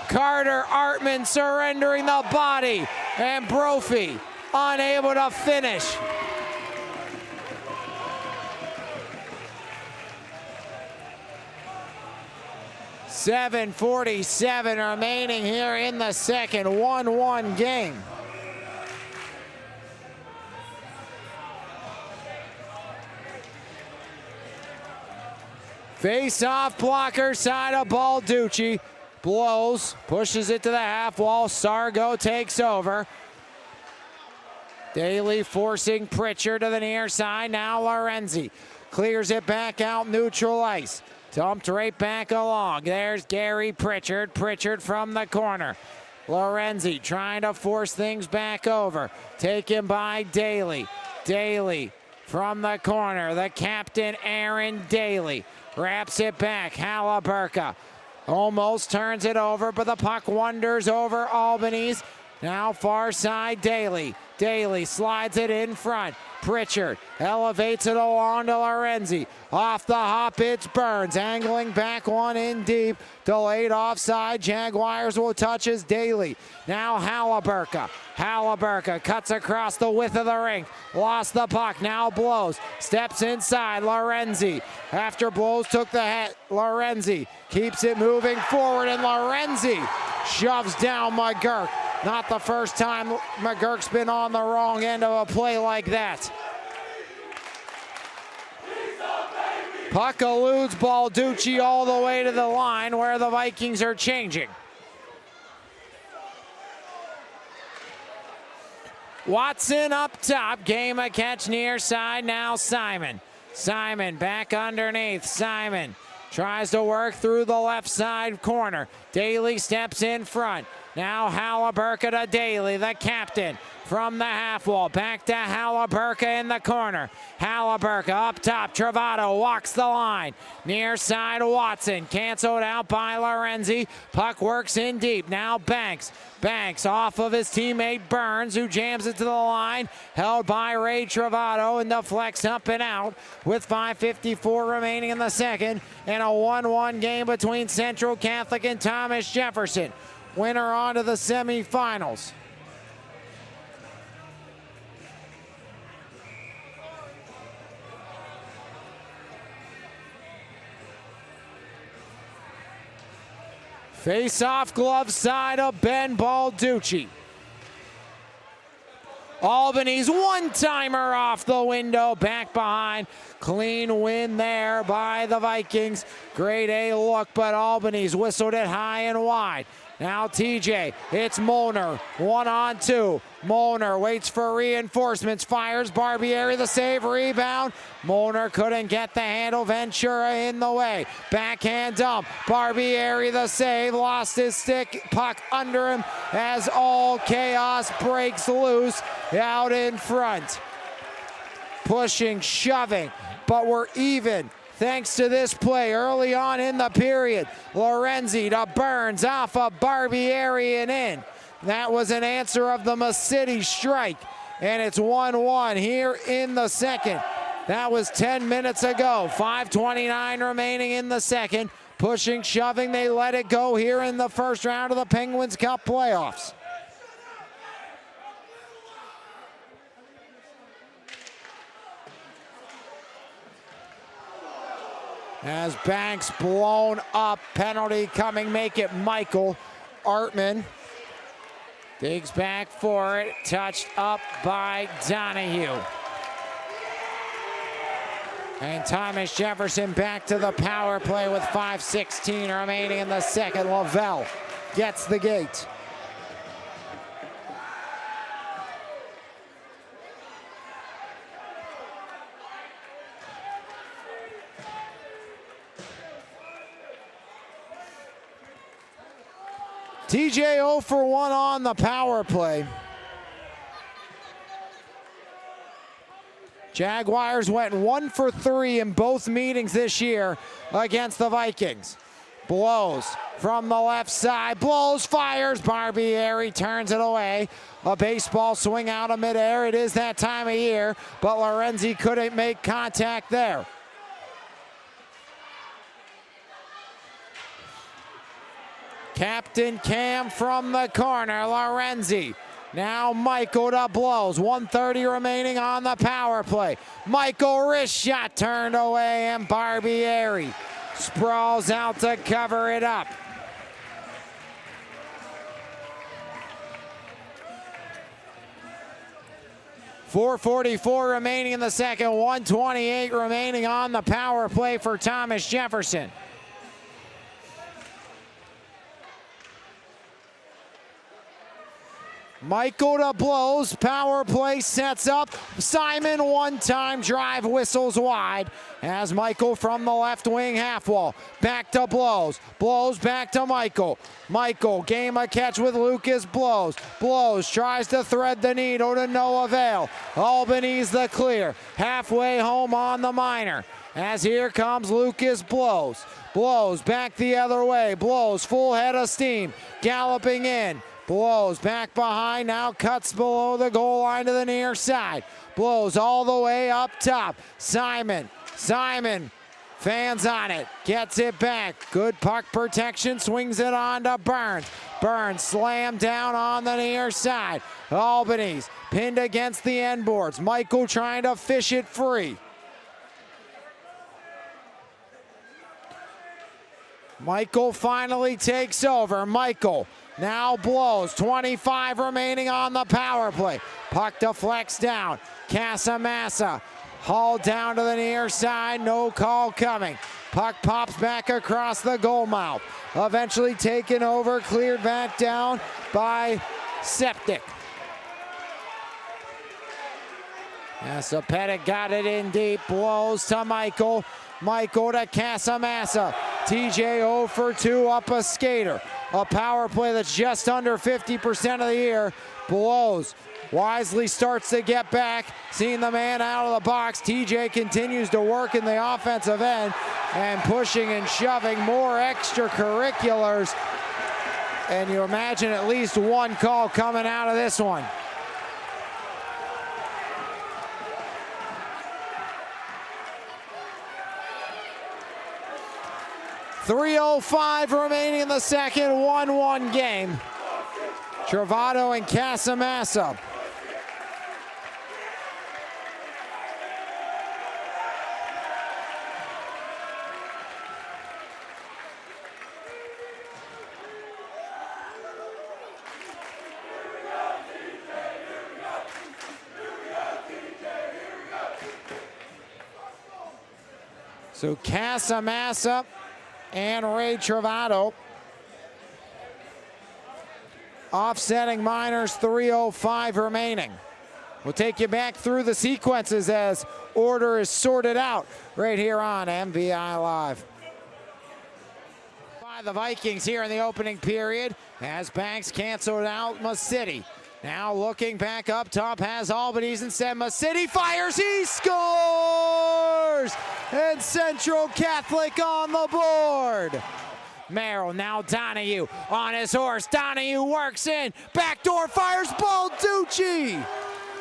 Carter Artman surrendering the body. And Brophy unable to finish. .7:47 remaining here in the second. 1-1 game. Face-off blocker side of Balducci. Blows, pushes it to the half wall. Sargo takes over. Daly forcing Pritchard to the near side. Now Lorenzi clears it back out neutral ice. Dumped right back along. There's Gary Pritchard. Pritchard from the corner. Lorenzi trying to force things back over. Taken by Daly. Daly from the corner. The captain, Aaron Daly. Wraps it back. Halliburka almost turns it over, but the puck wanders over Albanese. Now far side, Daly. Daly slides it in front. Pritchard elevates it along to Lorenzi. Off the hop, it's Burns. Angling back one in deep. Delayed offside. Jaguars will touch his Daly. Now Halliburton. Halliburton cuts across the width of the rink. Lost the puck. Now Blows. Steps inside. Lorenzi. After Blows took the hit, Lorenzi keeps it moving forward, and Lorenzi shoves down McGurk. Not the first time McGurk's been on the wrong end of a play like that. Puck eludes Balducci all the way to the line where the Vikings are changing. Watson up top, game a catch near side, now Simon. Simon back underneath, Simon tries to work through the left side corner. Daly steps in front. Now Halliburton to Daly, the captain, from the half wall. Back to Halliburton in the corner. Halliburton up top. Travato walks the line. Near side, Watson. Canceled out by Lorenzi. Puck works in deep. Now Banks. Banks off of his teammate Burns, who jams it to the line. Held by Ray Travato, and deflects up and out with 5:54 remaining in the second. And a 1-1 game between Central Catholic and Thomas Jefferson. Winner on to the semifinals. Face-off glove side of Ben Balducci. Albany's one-timer off the window, back behind. Clean win there by the Vikings. Grade A look, but Albany's whistled it high and wide. Now TJ, it's Molnar, 1-on-2. Molnar waits for reinforcements, fires Barbieri, the save, rebound. Molnar couldn't get the handle, Ventura in the way. Backhand dump, Barbieri the save, lost his stick, puck under him as all chaos breaks loose out in front. Pushing, shoving, but we're even. Thanks to this play early on in the period. Lorenzi to Burns off of Barbieri and in. That was an answer of the Mascity strike. And it's 1-1 here in the second. That was 10 minutes ago. 5:29 remaining in the second. Pushing, shoving, they let it go here in the first round of the Penguins Cup playoffs. As Banks blown up, penalty coming, make it Michael. Artman digs back for it, touched up by Donahue. And Thomas Jefferson back to the power play with 5:16 remaining in the second. Lavelle gets the gate. TJ 0 for 1 on the power play. Jaguars went 1 for 3 in both meetings this year against the Vikings. Blows from the left side. Blows, fires. Barbieri turns it away. A baseball swing out of midair. It is that time of year, but Lorenzi couldn't make contact there. Captain Cam from the corner, Lorenzi. Now Michael to Blows, 1:30 remaining on the power play. Michael, wrist shot turned away, and Barbieri sprawls out to cover it up. .444 remaining in the second, 1:28 remaining on the power play for Thomas Jefferson. Michael to Blows, power play sets up. Simon, one-time drive, whistles wide as Michael from the left wing half wall. Back to Blows. Blows back to Michael. Michael, game a catch with Lucas Blows. Blows tries to thread the needle to no avail. Albany's the clear. Halfway home on the minor as here comes Lucas Blows. Blows back the other way. Blows full head of steam. Galloping in. Blows back behind, now cuts below the goal line to the near side. Blows all the way up top. Simon fans on it, gets it back. Good puck protection, swings it on to Burns. Burns slammed down on the near side. Albany's pinned against the end boards. Michael trying to fish it free. Michael finally takes over. Michael now blows. 25 remaining on the power play. Puck deflects down. Casamassa hauled down to the near side. No call coming. Puck pops back across the goal mouth. Eventually taken over, cleared back down by Septic. Sapedic got it in deep. Blows to Michael. Michael to Casamassa. TJ 0 for 2 up a skater. A power play that's just under 50% of the year. Blows. Wisely starts to get back. Seeing the man out of the box. TJ continues to work in the offensive end and pushing and shoving more extracurriculars. And you imagine at least one call coming out of this one. .305 remaining in the second, 1-1 game. Travato and Casamassa. So Casamassa and Ray Travato offsetting Miners, 3:05 remaining. We'll take you back through the sequences as order is sorted out right here on MVI Live. By the Vikings here in the opening period as Banks canceled out City. Now looking back up top, has Albany's instead. City fires, he scores! And Central Catholic on the board. Merrill, now Donahue on his horse. Donahue works in, backdoor fires, Balducci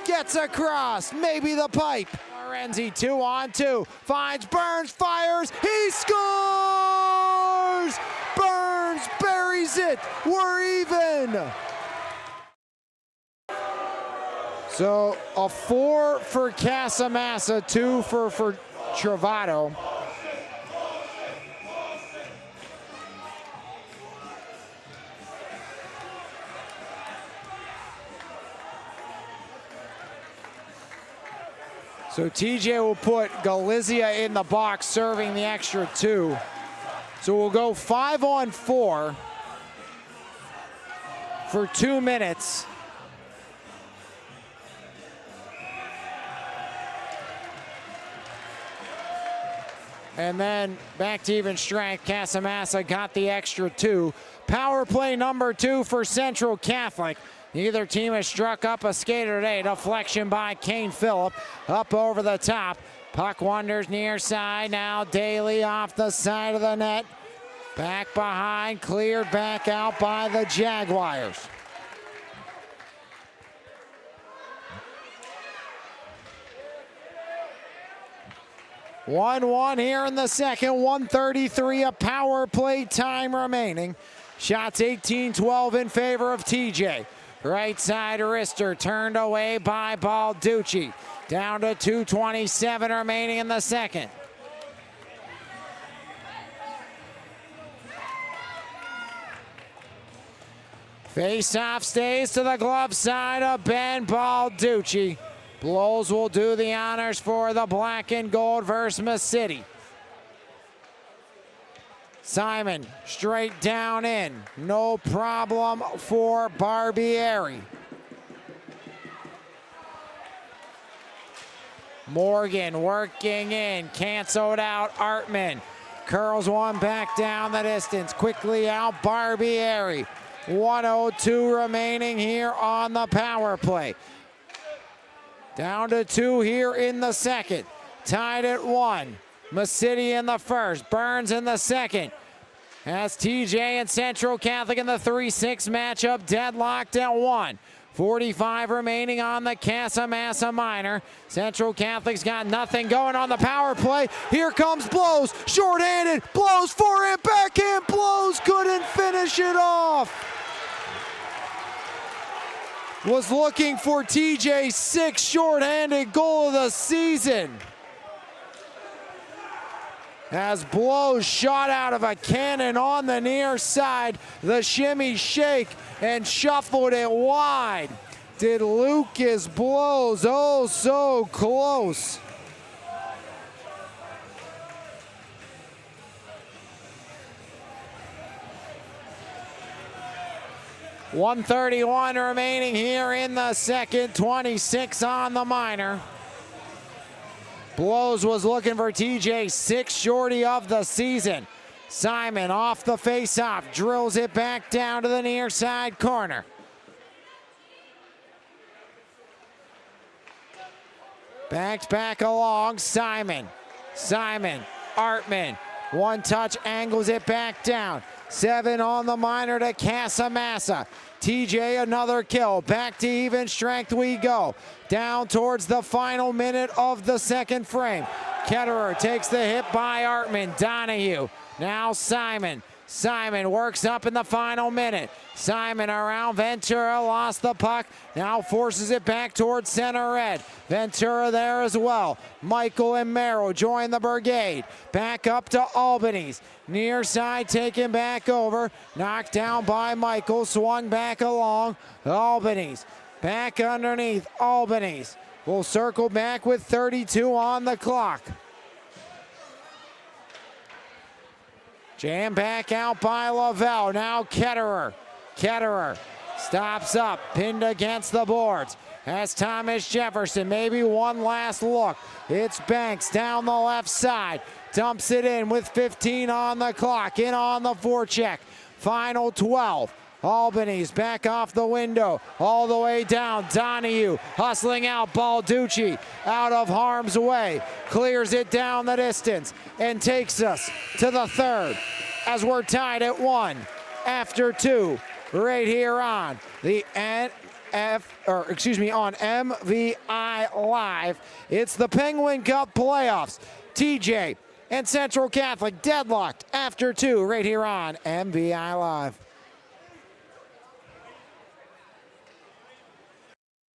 gets across, maybe the pipe. Renzi 2-on-2, finds Burns, fires, he scores! Burns buries it, we're even. So a 4 for Casamassa, 2 for Travato. So TJ will put Galizia in the box, serving the extra 2. So we'll go 5-on-4 for 2 minutes. And then back to even strength. Casamassa got the extra 2. Power play number 2 for Central Catholic. Neither team has struck up a skater today. Deflection by Kane Phillip. Up over the top. Puck wanders near side. Now Daly off the side of the net. Back behind. Cleared back out by the Jaguars. (1-1) here in the second, 1:33 of power play time remaining. Shots 18-12 in favor of TJ. Right side wrister turned away by Balducci. Down to 2:27 remaining in the second. Face-off stays to the glove side of Ben Balducci. Blows will do the honors for the black and gold versus City. Simon straight down in. No problem for Barbieri. Morgan working in. Canceled out Artman. Curls one back down the distance. Quickly out Barbieri. 1:02 remaining here on the power play. Down to 2 here in the second. Tied at 1. City in the first. Burns in the second. as TJ and Central Catholic in the 3-6 matchup, deadlocked at 1. 45 remaining on the Casa-Massa Minor. Central Catholic's got nothing going on the power play. Here comes Blows, short-handed, Blows forehand, backhand, Blows couldn't finish it off. Was looking for TJ's 6th short-handed goal of the season. As Blows shot out of a cannon on the near side, the shimmy shake and shuffled it wide. Did Lucas Blows, oh so close. .131 remaining here in the second, 26 on the minor. Blows was looking for TJ's 6th shorty of the season. Simon off the face-off, drills it back down to the near side corner. Backed back along, Simon. Artman, one touch, angles it back down. 7 on the minor to Casa-Massa. TJ another kill, back to even strength we go. Down towards the final minute of the second frame. Ketterer takes the hit by Artman. Donahue, now Simon. Simon works up in the final minute. Simon around Ventura, lost the puck. Now forces it back towards center red. Ventura there as well. Michael and Merrill join the brigade. Back up to Albanese. Near side taken back over. Knocked down by Michael, swung back along. Albanese. Back underneath, Albanese. Will circle back with 32 on the clock. Jam back out by Lavelle. Now Ketterer. Ketterer stops up, pinned against the boards. As Thomas Jefferson, maybe one last look. It's Banks down the left side. Dumps it in with 15 on the clock. In on the forecheck. Final 12. Albanese back off the window, all the way down. Donahue hustling out. Balducci out of harm's way, clears it down the distance and takes us to the third as we're tied at 1 after 2 right here on the on MVI Live. It's the Penguin Cup playoffs. TJ and Central Catholic deadlocked after 2 right here on MVI Live.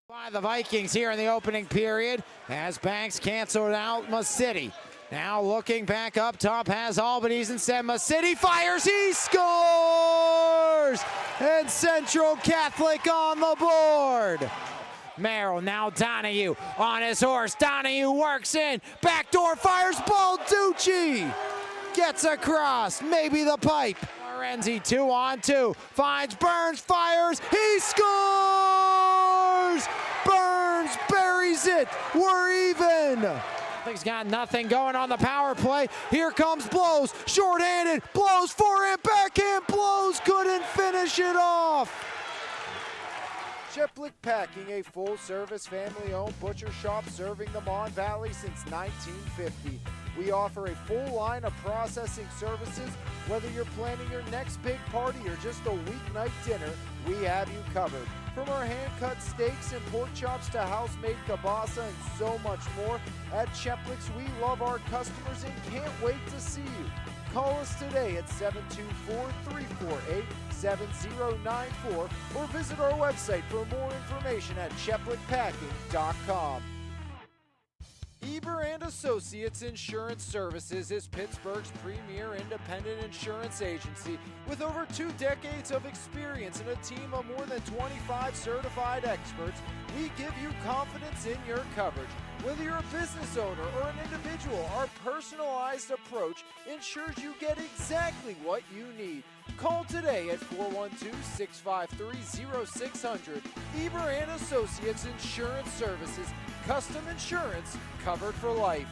By the Vikings here in the opening period as Banks canceled out Masidi. Now looking back up top, has Albanese instead. Masidi fires, he scores! And Central Catholic on the board. Merrill, now Donahue on his horse. Donahue works in, backdoor fires, Balducci gets across, maybe the pipe. Renzi 2-on-2, finds Burns, fires, he scores! Burns buries it, we're even. He's got nothing going on the power play. Here comes Blows, short-handed, Blows forehand, backhand, Blows couldn't finish it off. Sheplick Packing, a full-service family-owned butcher shop serving the Mon Valley since 1950. We offer a full line of processing services. Whether you're planning your next big party or just a weeknight dinner, we have you covered. From our hand-cut steaks and pork chops to house-made kielbasa and so much more, at Sheplick's we love our customers and can't wait to see you. Call us today at 724-348-7094 or visit our website for more information at sheplickpacking.com. Eber & Associates Insurance Services is Pittsburgh's premier independent insurance agency with over 2 decades of experience and a team of more than 25 certified experts. We give you confidence in your coverage. Whether you're a business owner or an individual, our personalized approach ensures you get exactly what you need. Call today at 412-653-0600. Eber & Associates Insurance Services. Custom insurance covered for life.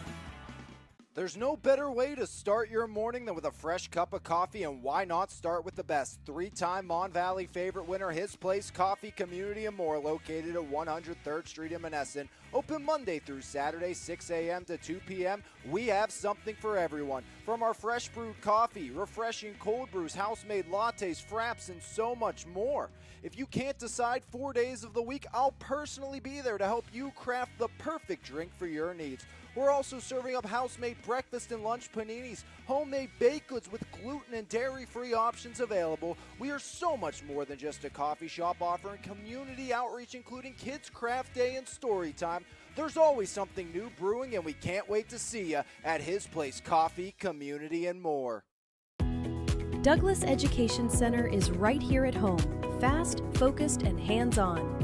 There's no better way to start your morning than with a fresh cup of coffee, and why not start with the best? Three-time Mon Valley favorite winner, His Place Coffee, Community and More, located at 103rd Street in Menneson. Open Monday through Saturday, 6 a.m. to 2 p.m. We have something for everyone. From our fresh brewed coffee, refreshing cold brews, house-made lattes, fraps, and so much more. If you can't decide 4 days of the week, I'll personally be there to help you craft the perfect drink for your needs. We're also serving up house-made breakfast and lunch paninis, homemade baked goods with gluten and dairy-free options available. We are so much more than just a coffee shop, offering community outreach, including Kids Craft Day and Story Time. There's always something new brewing, and we can't wait to see you at His Place Coffee, Community and More. Douglas Education Center is right here at home, fast, focused, and hands-on.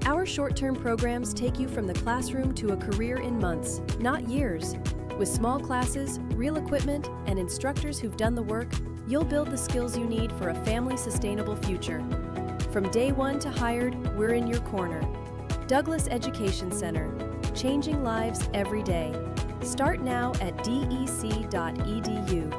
Our short-term programs take you from the classroom to a career in months, not years. With small classes, real equipment, and instructors who've done the work, you'll build the skills you need for a family-sustainable future. From day one to hired, we're in your corner. Douglas Education Center, changing lives every day. Start now at dec.edu.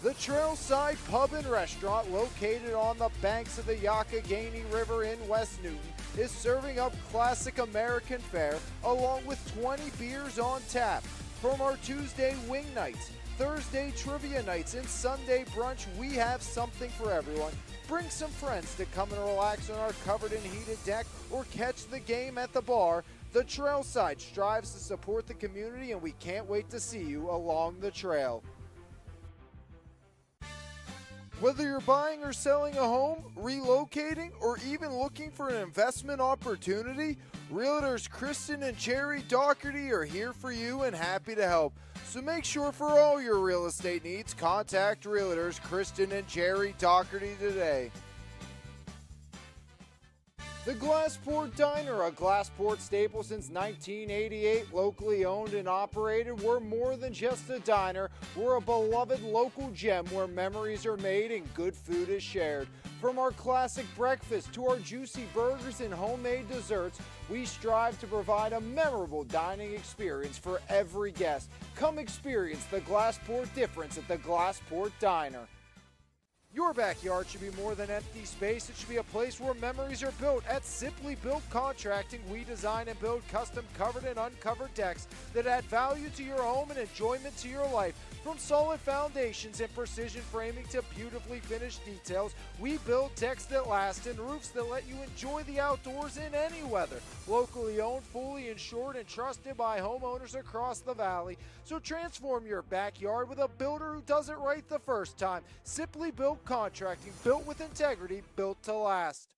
The Trailside Pub and Restaurant, located on the banks of the Youghiogheny River in West Newton, is serving up classic American fare along with 20 beers on tap. From our Tuesday wing nights, Thursday trivia nights, and Sunday brunch, we have something for everyone. Bring some friends to come and relax on our covered and heated deck or catch the game at the bar. The Trailside strives to support the community, and we can't wait to see you along the trail. Whether you're buying or selling a home, relocating, or even looking for an investment opportunity, Realtors Kristen and Jerry Doherty are here for you and happy to help. So make sure for all your real estate needs, contact Realtors Kristen and Jerry Doherty today. The Glassport Diner, a Glassport staple since 1988, locally owned and operated. We're more than just a diner. We're a beloved local gem where memories are made and good food is shared. From our classic breakfast to our juicy burgers and homemade desserts, we strive to provide a memorable dining experience for every guest. Come experience the Glassport difference at the Glassport Diner. Your backyard should be more than empty space. It should be a place where memories are built. At Simply Built Contracting, we design and build custom covered and uncovered decks that add value to your home and enjoyment to your life. From solid foundations and precision framing to beautifully finished details, we build decks that last and roofs that let you enjoy the outdoors in any weather. Locally owned, fully insured, and trusted by homeowners across the valley. So transform your backyard with a builder who does it right the first time. Simply Built Contracting, built with integrity, built to last.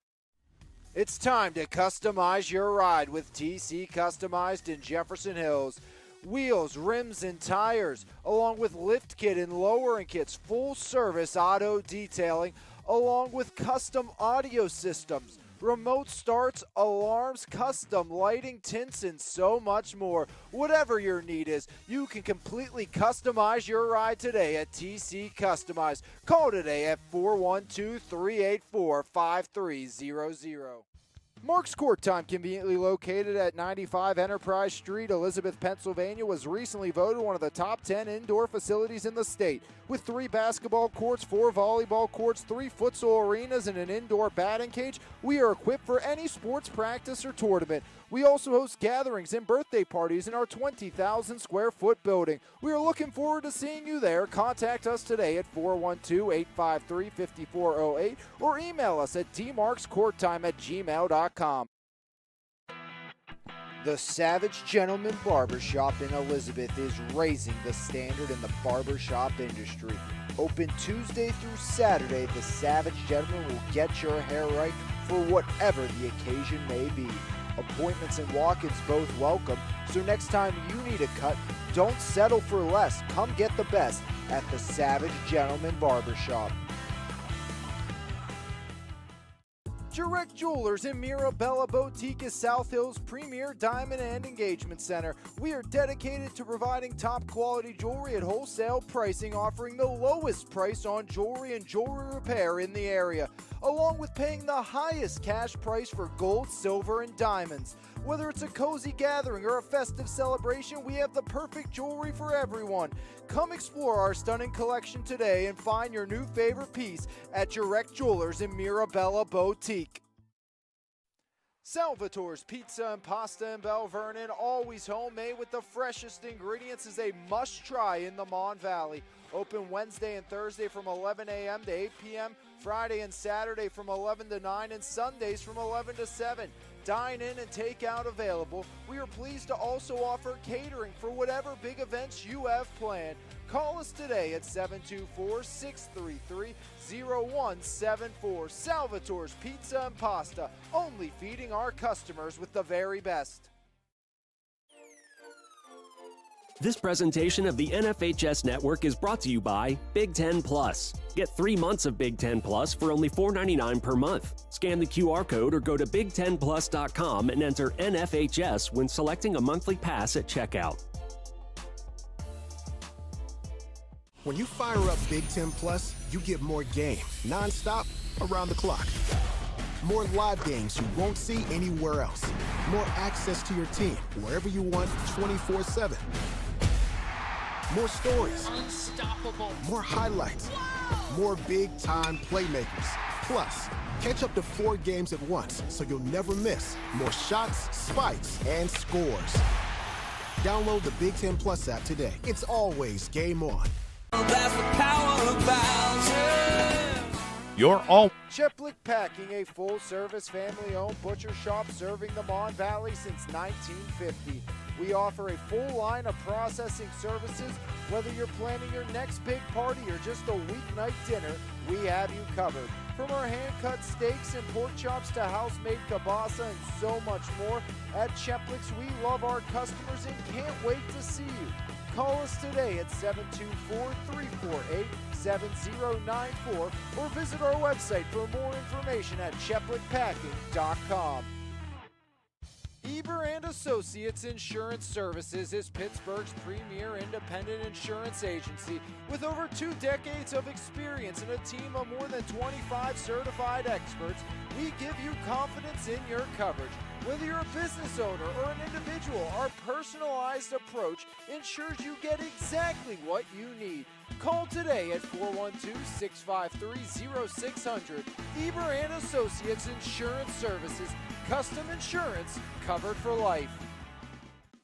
It's time to customize your ride with TC Customized in Jefferson Hills. Wheels, rims, and tires, along with lift kit and lowering kits, full service auto detailing, along with custom audio systems, remote starts, alarms, custom lighting, tints, and so much more. Whatever your need is, you can completely customize your ride today at TC Customized. Call today at 412-384-5300. Mark's Court Time, conveniently located at 95 Enterprise Street, Elizabeth, Pennsylvania, was recently voted one of the top 10 indoor facilities in the state. With 3 basketball courts, 4 volleyball courts, 3 futsal arenas, and an indoor batting cage, we are equipped for any sports practice or tournament. We also host gatherings and birthday parties in our 20,000 square foot building. We are looking forward to seeing you there. Contact us today at 412-853-5408 or email us at dmarkscourttime@gmail.com. The Savage Gentleman Barbershop in Elizabeth is raising the standard in the barbershop industry. Open Tuesday through Saturday, the Savage Gentleman will get your hair right for whatever the occasion may be. Appointments and walk-ins both welcome, so next time you need a cut, don't settle for less. Come get the best at the Savage Gentleman Barbershop. Direct Jewelers in Mirabella Boutique is South Hill's premier diamond and engagement center. We are dedicated to providing top quality jewelry at wholesale pricing, offering the lowest price on jewelry and jewelry repair in the area, along with paying the highest cash price for gold, silver, and diamonds. Whether it's a cozy gathering or a festive celebration, we have the perfect jewelry for everyone. Come explore our stunning collection today and find your new favorite piece at Direct Jewelers in Mirabella Boutique. Salvatore's Pizza and Pasta in Bell Vernon, always homemade with the freshest ingredients, is a must-try in the Mon Valley. Open Wednesday and Thursday from 11 a.m. to 8 p.m., Friday and Saturday from 11 to 9, and Sundays from 11 to 7. Dine in and take out available. We are pleased to also offer catering for whatever big events you have planned. Call us today at 724-633-0174. Salvatore's Pizza and Pasta, only feeding our customers with the very best. This presentation of the NFHS Network is brought to you by Big Ten Plus. Get 3 months of Big Ten Plus for only $4.99 per month. Scan the QR code or go to big10plus.com and enter NFHS when selecting a monthly pass at checkout. When you fire up Big Ten Plus, you get more game, nonstop, around the clock. More live games you won't see anywhere else. More access to your team, wherever you want, 24/7. More stories. Unstoppable. More highlights. More big-time playmakers. Plus, catch up to 4 games at once so you'll never miss more shots, spikes, and scores. Download the Big Ten Plus app today. It's always game on. That's the power of Bowser. You're all Cheplick Packing, a full-service family-owned butcher shop serving the Mon Valley since 1950. We offer a full line of processing services. Whether you're planning your next big party or just a weeknight dinner, we have you covered. From our hand-cut steaks and pork chops to house-made kielbasa and so much more, at Cheplick's we love our customers and can't wait to see you. Call us today at 724-348-7094 or visit our website for more information at cheplickpacking.com. Eber & Associates Insurance Services is Pittsburgh's premier independent insurance agency with over 2 decades of experience and a team of more than 25 certified experts. We give you confidence in your coverage. Whether you're a business owner or an individual, our personalized approach ensures you get exactly what you need. Call today at 412-653-0600. Eber & Associates Insurance Services. Custom insurance covered for life.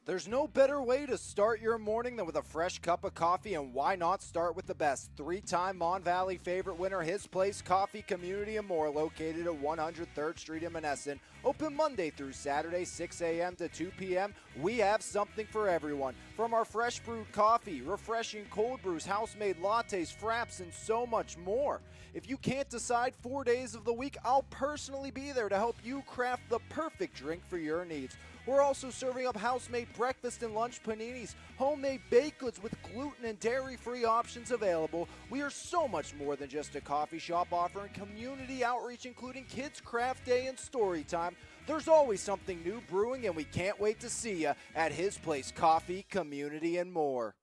There's no better way to start your morning than with a fresh cup of coffee, and why not start with the best? 3-time Mon Valley favorite winner, His Place Coffee Community and More, located at 103rd Street in Menneson. Open Monday through Saturday, 6 a.m. to 2 p.m. We have something for everyone. From our fresh brewed coffee, refreshing cold brews, house-made lattes, fraps, and so much more. If you can't decide 4 days of the week, I'll personally be there to help you craft the perfect drink for your needs. We're also serving up house-made breakfast and lunch paninis, homemade baked goods with gluten and dairy-free options available. We are so much more than just a coffee shop, offering community outreach including Kids Craft Day and Story Time. There's always something new brewing, and we can't wait to see you at His Place Coffee, Community, and More.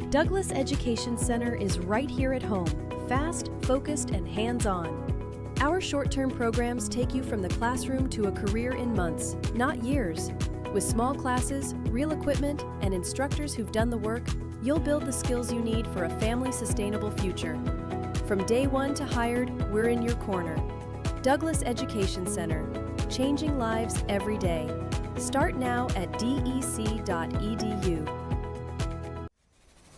Douglas Education Center is right here at home, fast, focused, and hands-on. Our short-term programs take you from the classroom to a career in months, not years. With small classes, real equipment, and instructors who've done the work, you'll build the skills you need for a family-sustainable future. From day one to hired, we're in your corner. Douglas Education Center, changing lives every day. Start now at dec.edu.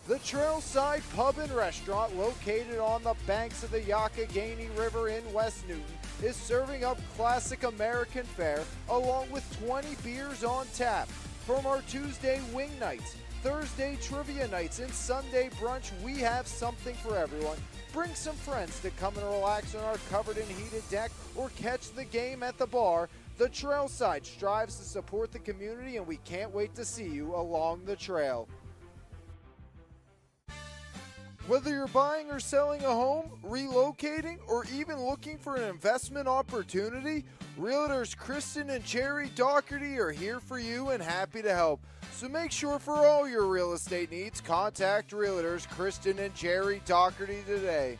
The Trailside Pub and Restaurant, located on the banks of the Youghiogheny River in West Newton, is serving up classic American fare along with 20 beers on tap. From our Tuesday wing nights, Thursday trivia nights, and Sunday brunch, we have something for everyone. Bring some friends to come and relax on our covered and heated deck or catch the game at the bar. The Trailside strives to support the community, and we can't wait to see you along the trail. Whether you're buying or selling a home, relocating, or even looking for an investment opportunity, Realtors Kristen and Jerry Doherty are here for you and happy to help. So make sure for all your real estate needs, contact Realtors Kristen and Jerry Doherty today.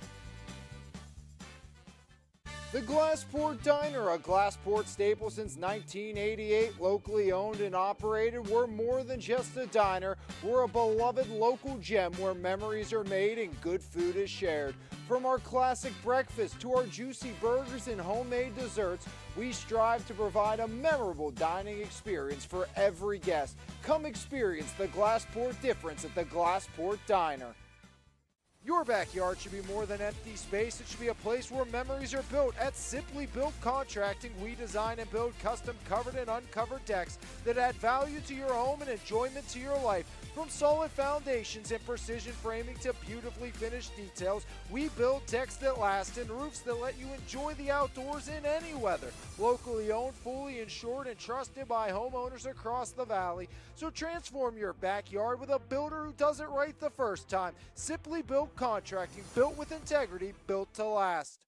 The Glassport Diner, a Glassport staple since 1988, locally owned and operated. We're more than just a diner. We're a beloved local gem where memories are made and good food is shared. From our classic breakfast to our juicy burgers and homemade desserts, we strive to provide a memorable dining experience for every guest. Come experience the Glassport difference at the Glassport Diner. Your backyard should be more than empty space. It should be a place where memories are built. At Simply Built Contracting, we design and build custom covered and uncovered decks that add value to your home and enjoyment to your life. From solid foundations and precision framing to beautifully finished details, we build decks that last and roofs that let you enjoy the outdoors in any weather. Locally owned, fully insured, and trusted by homeowners across the valley. So transform your backyard with a builder who does it right the first time. Simply Built Contracting, built with integrity, built to last.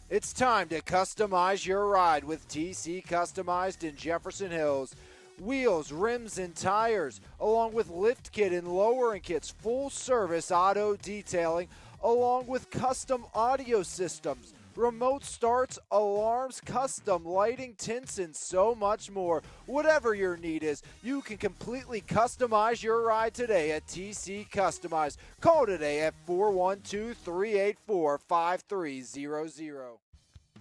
It's time to customize your ride with TC Customized in Jefferson Hills. Wheels, rims, and tires, along with lift kit and lowering kits, full service auto detailing, along with custom audio systems, remote starts, alarms, custom lighting, tints, and so much more. Whatever your need is, you can completely customize your ride today at TC Customized. Call today at 412-384-5300.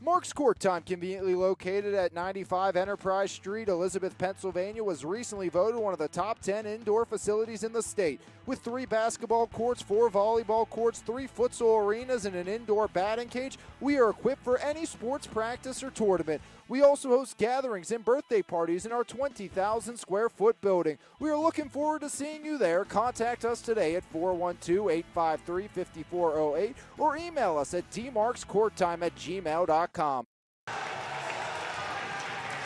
Mark's Court Time, conveniently located at 95 Enterprise Street, Elizabeth, Pennsylvania, was recently voted one of the top 10 indoor facilities in the state. With 3 basketball courts, 4 volleyball courts, 3 futsal arenas, and an indoor batting cage, we are equipped for any sports practice or tournament. We also host gatherings and birthday parties in our 20,000 square foot building. We are looking forward to seeing you there. Contact us today at 412-853-5408 or email us at dmarkscourttime@gmail.com.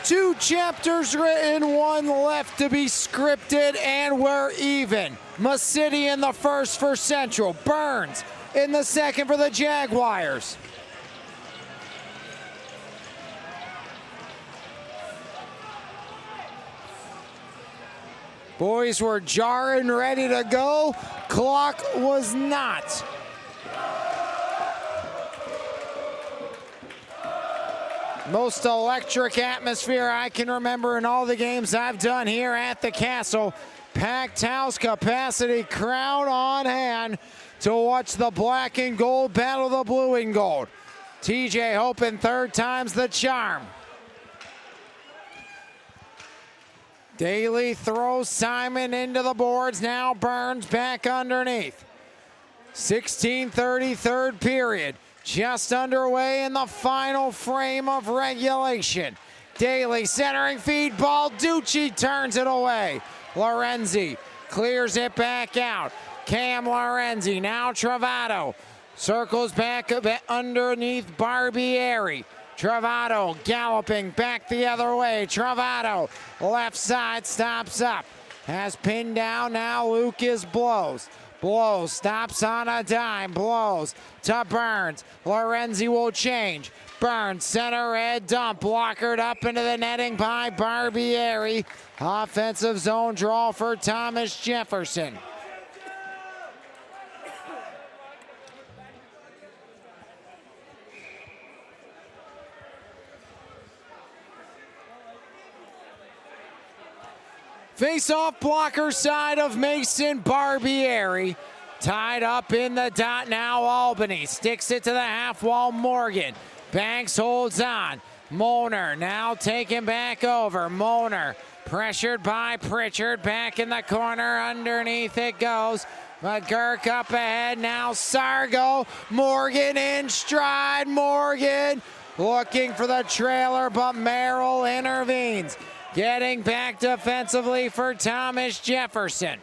2 chapters written, 1 left to be scripted, and we're even. Masidi in the first for Central, Burns in the second for the Jaguars. Boys were jarring, ready to go. Clock was not. Most electric atmosphere I can remember in all the games I've done here at the Castle. Packed house capacity, crowd on hand to watch the black and gold battle the blue and gold. TJ hoping third time's the charm. Daly throws Simon into the boards. Now Burns back underneath. 16:30, third period. Just underway in the final frame of regulation. Daly centering feed ball. Ducci turns it away. Lorenzi clears it back out. Cam Lorenzi, now Travato. Circles back underneath Barbieri. Travato galloping back the other way. Travato, left side, stops up. Has pinned down, now Lucas blows. Blows, stops on a dime, blows to Burns. Lorenzi will change. Burns, center red dump, blockered up into the netting by Barbieri. Offensive zone draw for Thomas Jefferson. Face-off blocker side of Mason Barbieri. Tied up in the dot now Albany. Sticks it to the half wall Morgan. Banks holds on. Moner now taken back over. Moner pressured by Pritchard. Back in the corner. Underneath it goes. McGurk up ahead. Now Sargo. Morgan in stride. Morgan looking for the trailer, but Merrill intervenes. Getting back defensively for Thomas Jefferson.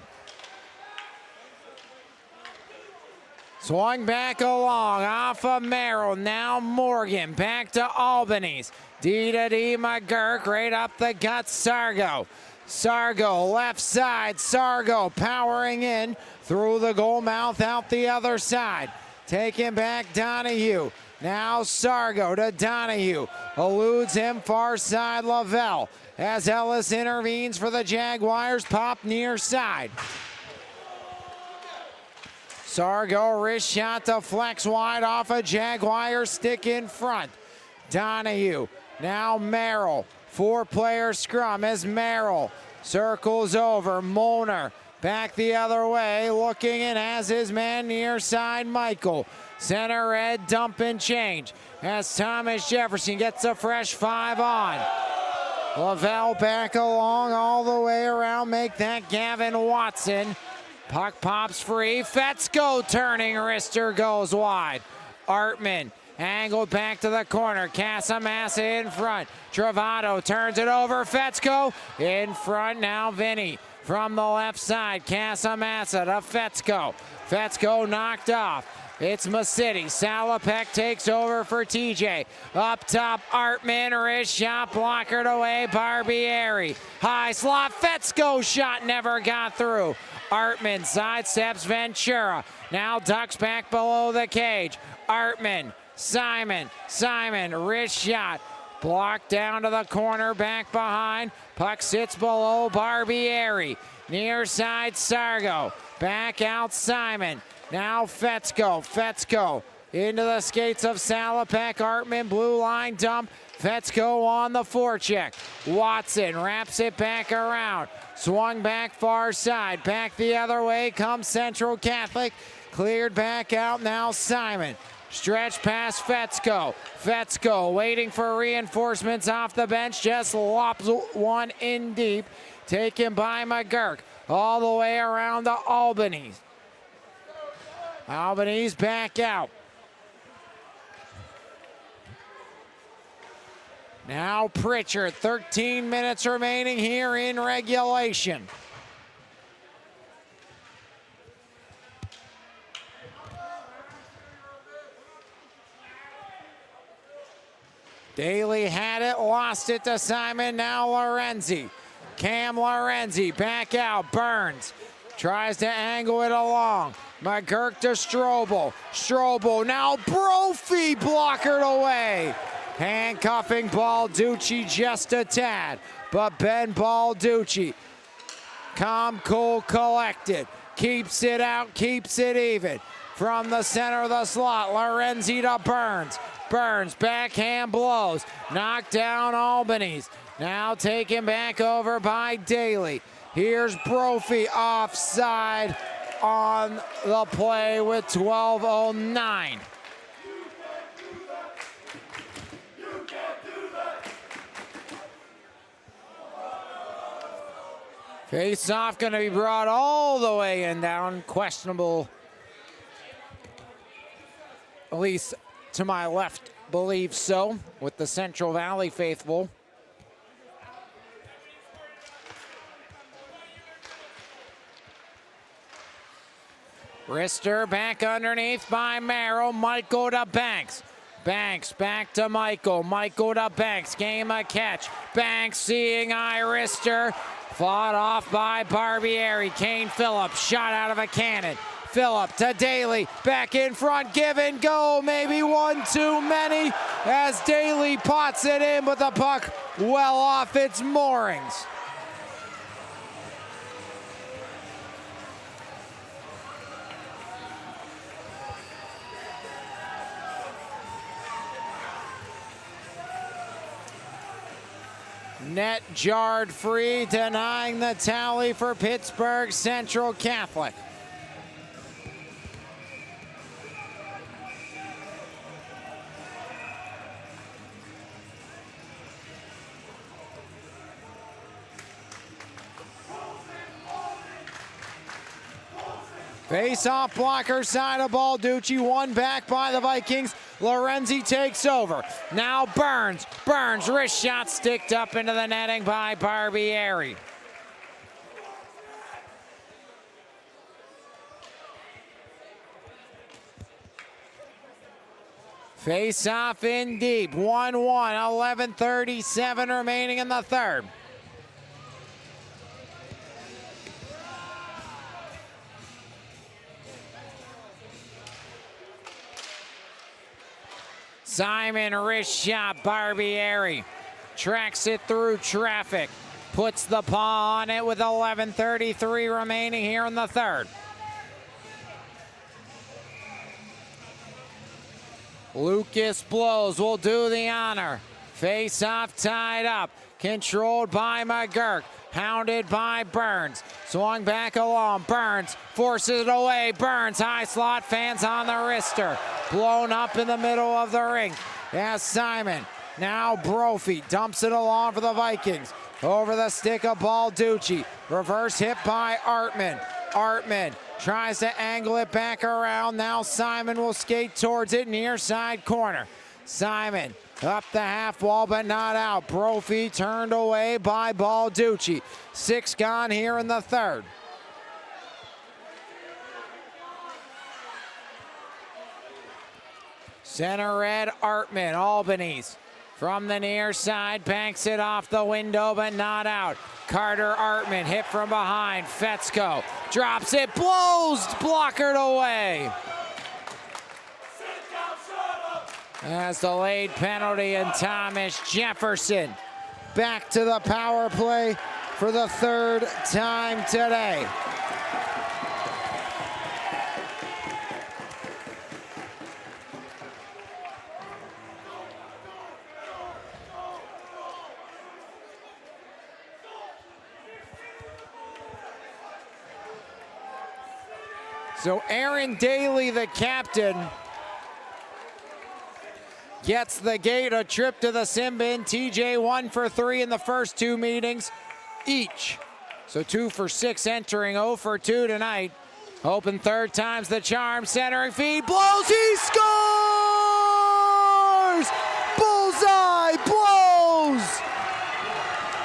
Swung back along off of Merrill. Now Morgan back to Albany's. D to D McGurk right up the gut. Sargo Sargo, left side. Sargo powering in through the goal mouth, out the other side. Taking back Donahue. Now Sargo to Donahue. Eludes him, far side Lavelle. As Ellis intervenes for the Jaguars, pop near side. Sargo, wrist shot to flex wide off a Jaguar stick in front. Donahue, now Merrill. Four-player scrum as Merrill circles over. Molnar back the other way, looking and has his man near side Michael. Center red, dump and change as Thomas Jefferson gets a fresh 5 on. Lavelle back along all the way around, make that Gavin Watson. Puck pops free, Fetzko turning, wrister goes wide. Artman angled back to the corner, Casamassa in front. Travato turns it over, Fetzko in front now, Vinny. From the left side, Casamassa to Fetzko. Fetzko knocked off. It's Masidi. Salopek takes over for TJ. Up top, Artman, wrist shot, blockered away, Barbieri. High slot, Fetzko shot never got through. Artman sidesteps Ventura. Now ducks back below the cage. Artman, Simon, wrist shot. Blocked down to the corner, back behind. Puck sits below Barbieri. Near side, Sargo. Back out, Simon. Now Fetzko into the skates of Salopek. Artman, blue line dump. Fetzko on the forecheck. Watson wraps it back around. Swung back far side. Back the other way comes Central Catholic. Cleared back out now Simon. Stretch past Fetzko. Fetzko waiting for reinforcements off the bench. Just lops one in deep. Taken by McGurk. All the way around to Albany. Albany's back out. Now Pritchard, 13 minutes remaining here in regulation. Daly had it, lost it to Simon, now Lorenzi. Cam Lorenzi back out, Burns tries to angle it along. McGurk to Strobel. Strobel now Brophy blockered away. Handcuffing Balducci just a tad, but Ben Balducci, calm, cool, collected, keeps it out, keeps it even. From the center of the slot, Lorenzi to Burns. Burns, backhand blows, knocked down Albany's. Now taken back over by Daly. Here's Brophy offside on the play with 12:09. Face off going to be brought all the way in down. Questionable, at least to my left, believe so, with the Central Valley faithful. Wrister back underneath by Merrill. Michael to Banks. Banks back to Michael. Michael to Banks. Game a catch. Banks seeing eye Wrister. Fought off by Barbieri. Kane Phillips shot out of a cannon. Phillip to Daly. Back in front. Give and go. Maybe one too many as Daly pots it in, but the puck well off its moorings. Net jarred free, denying the tally for Pittsburgh Central Catholic. Face-off blocker side of Balducci, one back by the Vikings. Lorenzi takes over. Now Burns. Burns, wrist shot sticked up into the netting by Barbieri. Face-off in deep. 1-1, 11:37 remaining in the third. Simon, wrist shot, Barbieri tracks it through traffic, puts the paw on it with 11:33 remaining here in the third. Lucas Blows will do the honor. Face off, tied up, controlled by McGurk, hounded by Burns. Swung back along, Burns forces it away. Burns, high slot, fans on the wrister. Blown up in the middle of the ring. As Simon, now Brophy, dumps it along for the Vikings. Over the stick of Balducci. Reverse hit by Artman. Artman tries to angle it back around. Now Simon will skate towards it, near side corner. Simon up the half wall, but not out. Brophy turned away by Balducci. 6 gone here in the third. Center red, Artman, Albany's. From the near side, banks it off the window, but not out. Carter Artman hit from behind. Fetzko drops it, blows, blockered away. As the late penalty, and Thomas Jefferson back to the power play for the third time today. So Aaron Daly, the captain, gets the gate, a trip to the sim bin. TJ 1 for 3 in the first 2 meetings each. So 2 for 6 entering, 0 for 2 tonight. Hoping third time's the charm. Centering feed, blows, he scores! Bullseye, blows!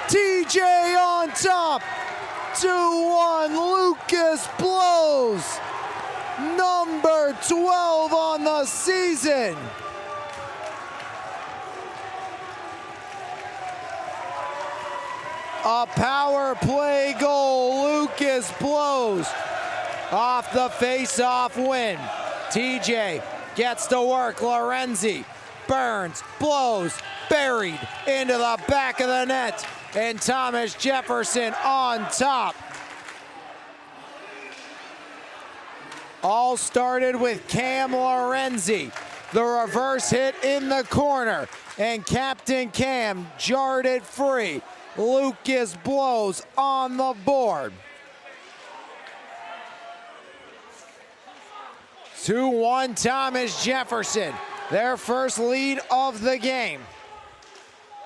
TJ on top, 2-1, Lucas Blows. Number 12 on the season. A power play goal. Lucas Blows off the face-off win. TJ gets to work. Lorenzi, Burns, Blows, buried into the back of the net. And Thomas Jefferson on top. All started with Cam Lorenzi. The reverse hit in the corner, and Captain Cam jarred it free. Lucas Blows on the board. 2-1 Thomas Jefferson, their first lead of the game.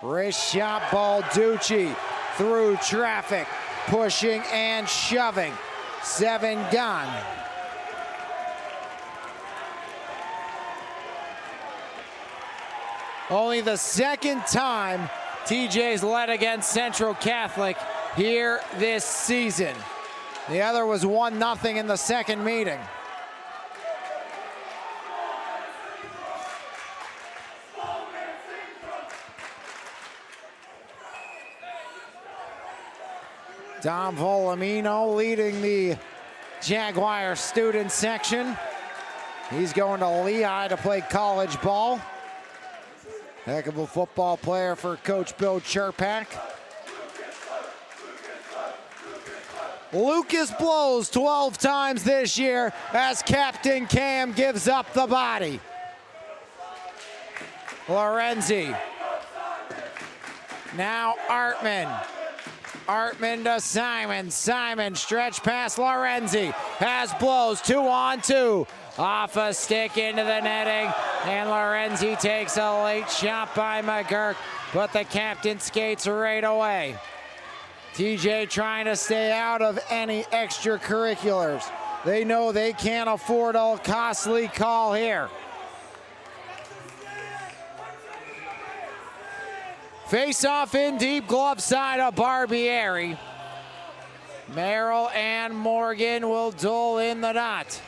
Wrist shot, Balducci through traffic, pushing and shoving. 7 gone. Only the second time TJ's led against Central Catholic here this season. The other was 1-0 in the second meeting. Dom Volumino leading the Jaguars student section. He's going to Lehigh to play college ball. Heck of a football player for Coach Bill Cherpak. Lucas Blows 12 times this year as Captain Cam gives up the body. Lorenzi. Now Artman. Artman to Simon. Simon stretch past Lorenzi. Has Blows 2-on-2. Off a stick into the netting, and Lorenzi takes a late shot by McGurk, but the captain skates right away. TJ trying to stay out of any extracurriculars. They know they can't afford a costly call here. Face off in deep, glove side of Barbieri. Merrill and Morgan will duel in the dot.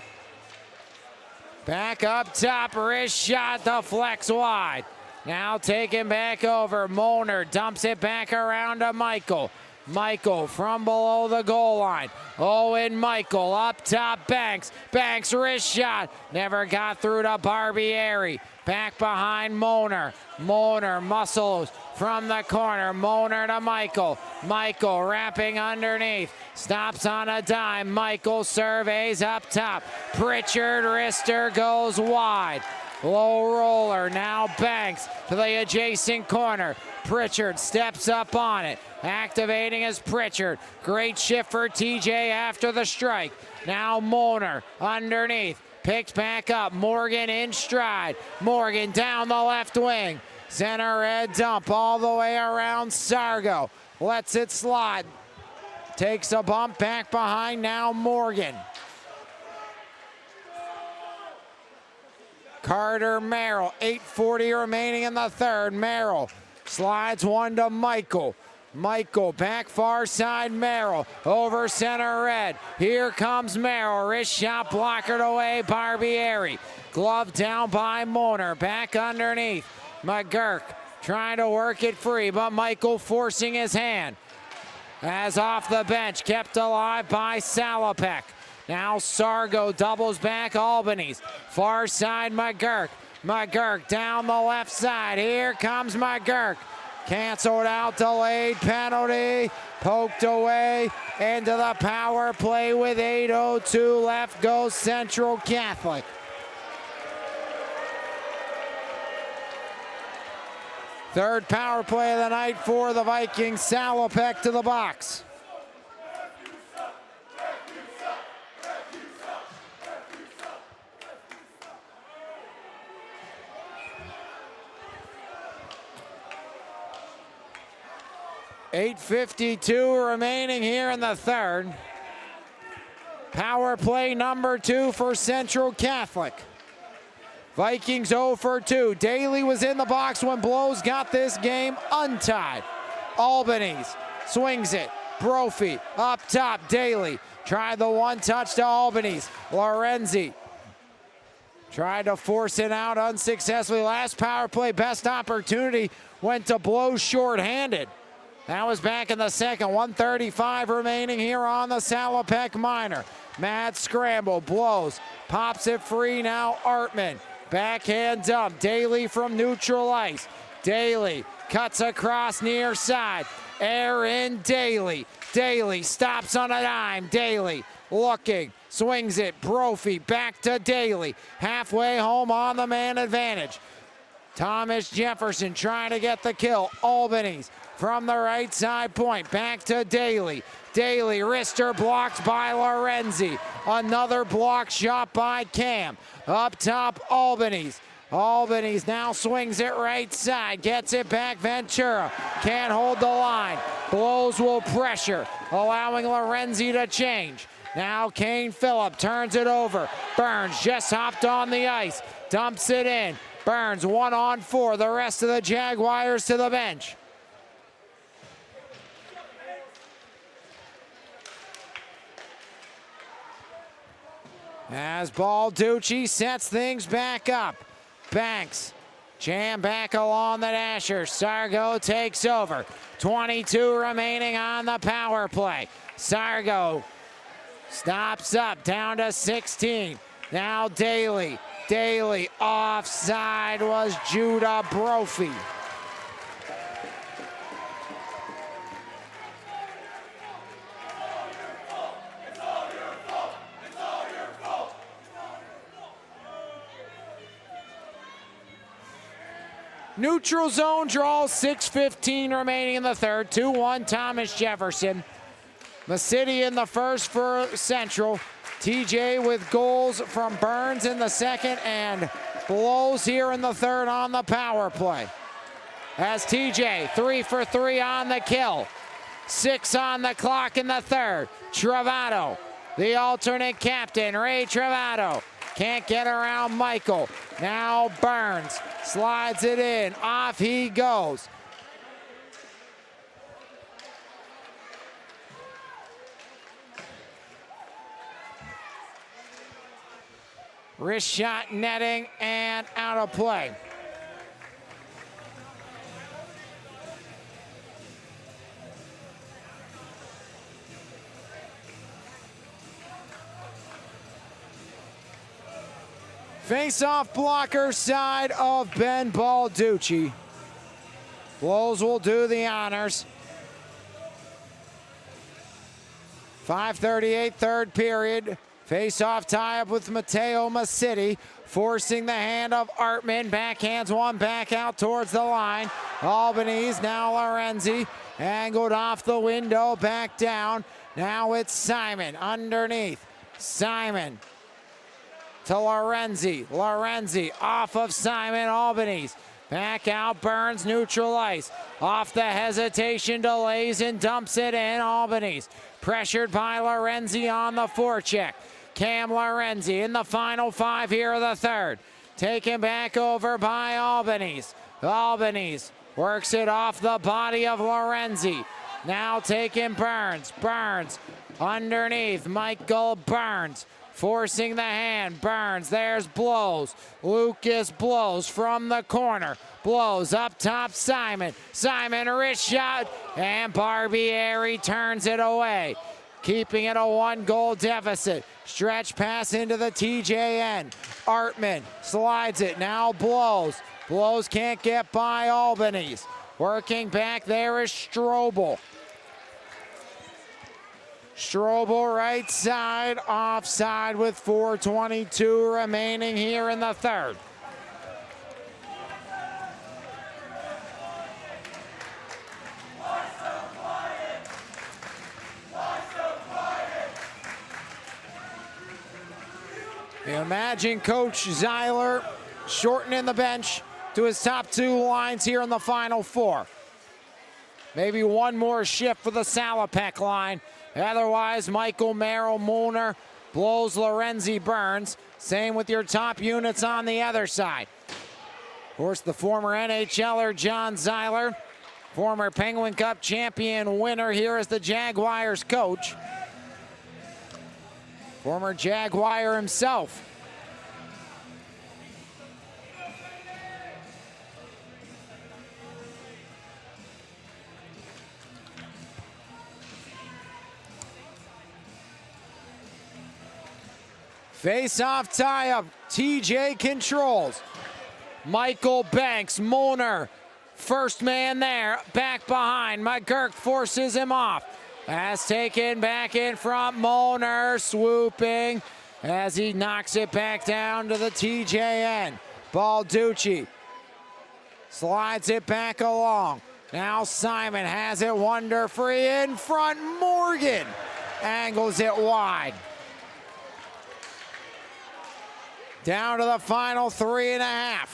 Back up top, wrist shot, the flex wide. Now taken back over, Molnar dumps it back around to Michael. Michael from below the goal line. Owen Michael up top, Banks. Banks wrist shot. Never got through to Barbieri. Back behind Moner. Moner muscles from the corner. Moner to Michael. Michael wrapping underneath. Stops on a dime. Michael surveys up top. Pritchard wrister goes wide. Low roller, now Banks to the adjacent corner. Pritchard steps up on it, activating as Pritchard. Great shift for TJ after the strike. Now Moner underneath, picked back up. Morgan in stride. Morgan down the left wing. Center red dump all the way around Sargo. Lets it slide. Takes a bump back behind now Morgan. Carter Merrill, 8:40 remaining in the third. Merrill slides one to Michael. Michael back far side, Merrill over center red. Here comes Merrill, wrist shot blockered away, Barbieri. Glove down by Moner, back underneath. McGurk trying to work it free, but Michael forcing his hand. As off the bench, kept alive by Salopek. Now Sargo doubles back Albany's. Far side McGurk. McGurk down the left side. Here comes McGurk. Canceled out, delayed penalty. Poked away into the power play with 8:02 left goes Central Catholic. Third power play of the night for the Vikings. Salopek to the box. .852 remaining here in the third. Power play number 2 for Central Catholic. Vikings 0 for 2. Daly was in the box when Blows got this game untied. Albany's swings it. Brophy up top. Daly tried the one touch to Albany's. Lorenzi tried to force it out unsuccessfully. Last power play, best opportunity went to Blows shorthanded. That was back in the second. 1:35 remaining here on the Salopek Minor. Mad scramble. Blows. Pops it free now. Artman. Backhand dump. Daly from neutral ice. Daly cuts across near side. Air in Daly. Daly stops on a dime. Daly looking. Swings it. Brophy back to Daly. Halfway home on the man advantage. Thomas Jefferson trying to get the kill. Albany's from the right side point, back to Daly. Daly, wrister blocked by Lorenzi. Another block shot by Cam. Up top, Albany's. Albany's now swings it right side, gets it back, Ventura. Can't hold the line. Blows will pressure, allowing Lorenzi to change. Now Kane Phillip turns it over. Burns just hopped on the ice, dumps it in. Burns 1-on-4, the rest of the Jaguars to the bench. As Balducci sets things back up. Banks, jam back along the dasher. Sargo takes over. 22 remaining on the power play. Sargo stops up, down to 16. Now Daly. Daly offside was Judah Brophy. Neutral zone draw, 6:15 remaining in the third. 2-1 Thomas Jefferson. City in the first for Central. TJ with goals from Burns in the second and Blows here in the third on the power play. As TJ 3 for 3 on the kill. 6 on the clock in the third. Travato, the alternate captain, Ray Travato. Can't get around Michael. Now Burns slides it in. Off he goes. Wrist shot netting and out of play. Face-off blocker side of Ben Balducci. Blows will do the honors. 5:38 third period. Face-off tie-up with Matteo Massetti, forcing the hand of Artman. Backhands one back out towards the line. Albanese, now Lorenzi. Angled off the window, back down. Now it's Simon underneath. Simon to Lorenzi. Lorenzi off of Simon Albanese. Back out, Burns, neutral ice. Off the hesitation, delays and dumps it in. Albanese pressured by Lorenzi on the forecheck. Cam Lorenzi in the final 5 here of the third. Taken back over by Albanese. Albanese works it off the body of Lorenzi. Now taking Burns. Burns underneath. Michael Burns forcing the hand. Burns, there's Blows. Lucas Blows from the corner. Blows up top, Simon. Simon, wrist shot, and Barbieri turns it away, keeping it a 1-goal deficit. Stretch pass into the TJN. Artman slides it, now Blows. Blows can't get by Albanese. Working back there is Strobel. Strobel right side, offside with 4:22 remaining here in the third. Imagine Coach Zeiler shortening the bench to his top 2 lines here in the final 4. Maybe one more shift for the Salopek line. Otherwise, Michael Merrill, Molnar, Blows, Lorenzi, Burns. Same with your top units on the other side. Of course, the former NHLer John Zeiler, former Penguin Cup champion winner here as the Jaguars coach. Former Jaguar himself. Face-off tie-up, TJ controls. Michael Banks, Molnar, first man there, back behind. McGurk forces him off. As taken back in front, Molnar swooping as he knocks it back down to the TJN. Balducci slides it back along. Now Simon has it wonder-free in front. Morgan angles it wide. Down to the final 3.5.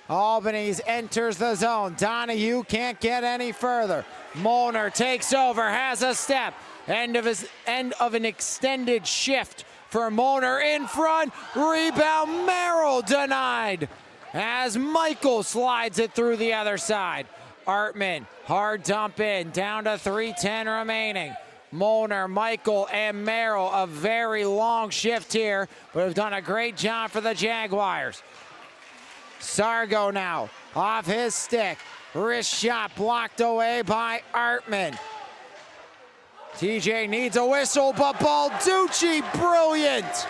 Albanese enters the zone. Donahue can't get any further. Molnar takes over, has a step. End of an extended shift for Molnar in front. Rebound, Merrill denied as Michael slides it through the other side. Artman, hard dump in, down to 3:10 remaining. Molnar, Michael, and Merrill, a very long shift here, but have done a great job for the Jaguars. Sargo now, off his stick. Wrist shot blocked away by Artman. TJ needs a whistle, but Balducci, brilliant.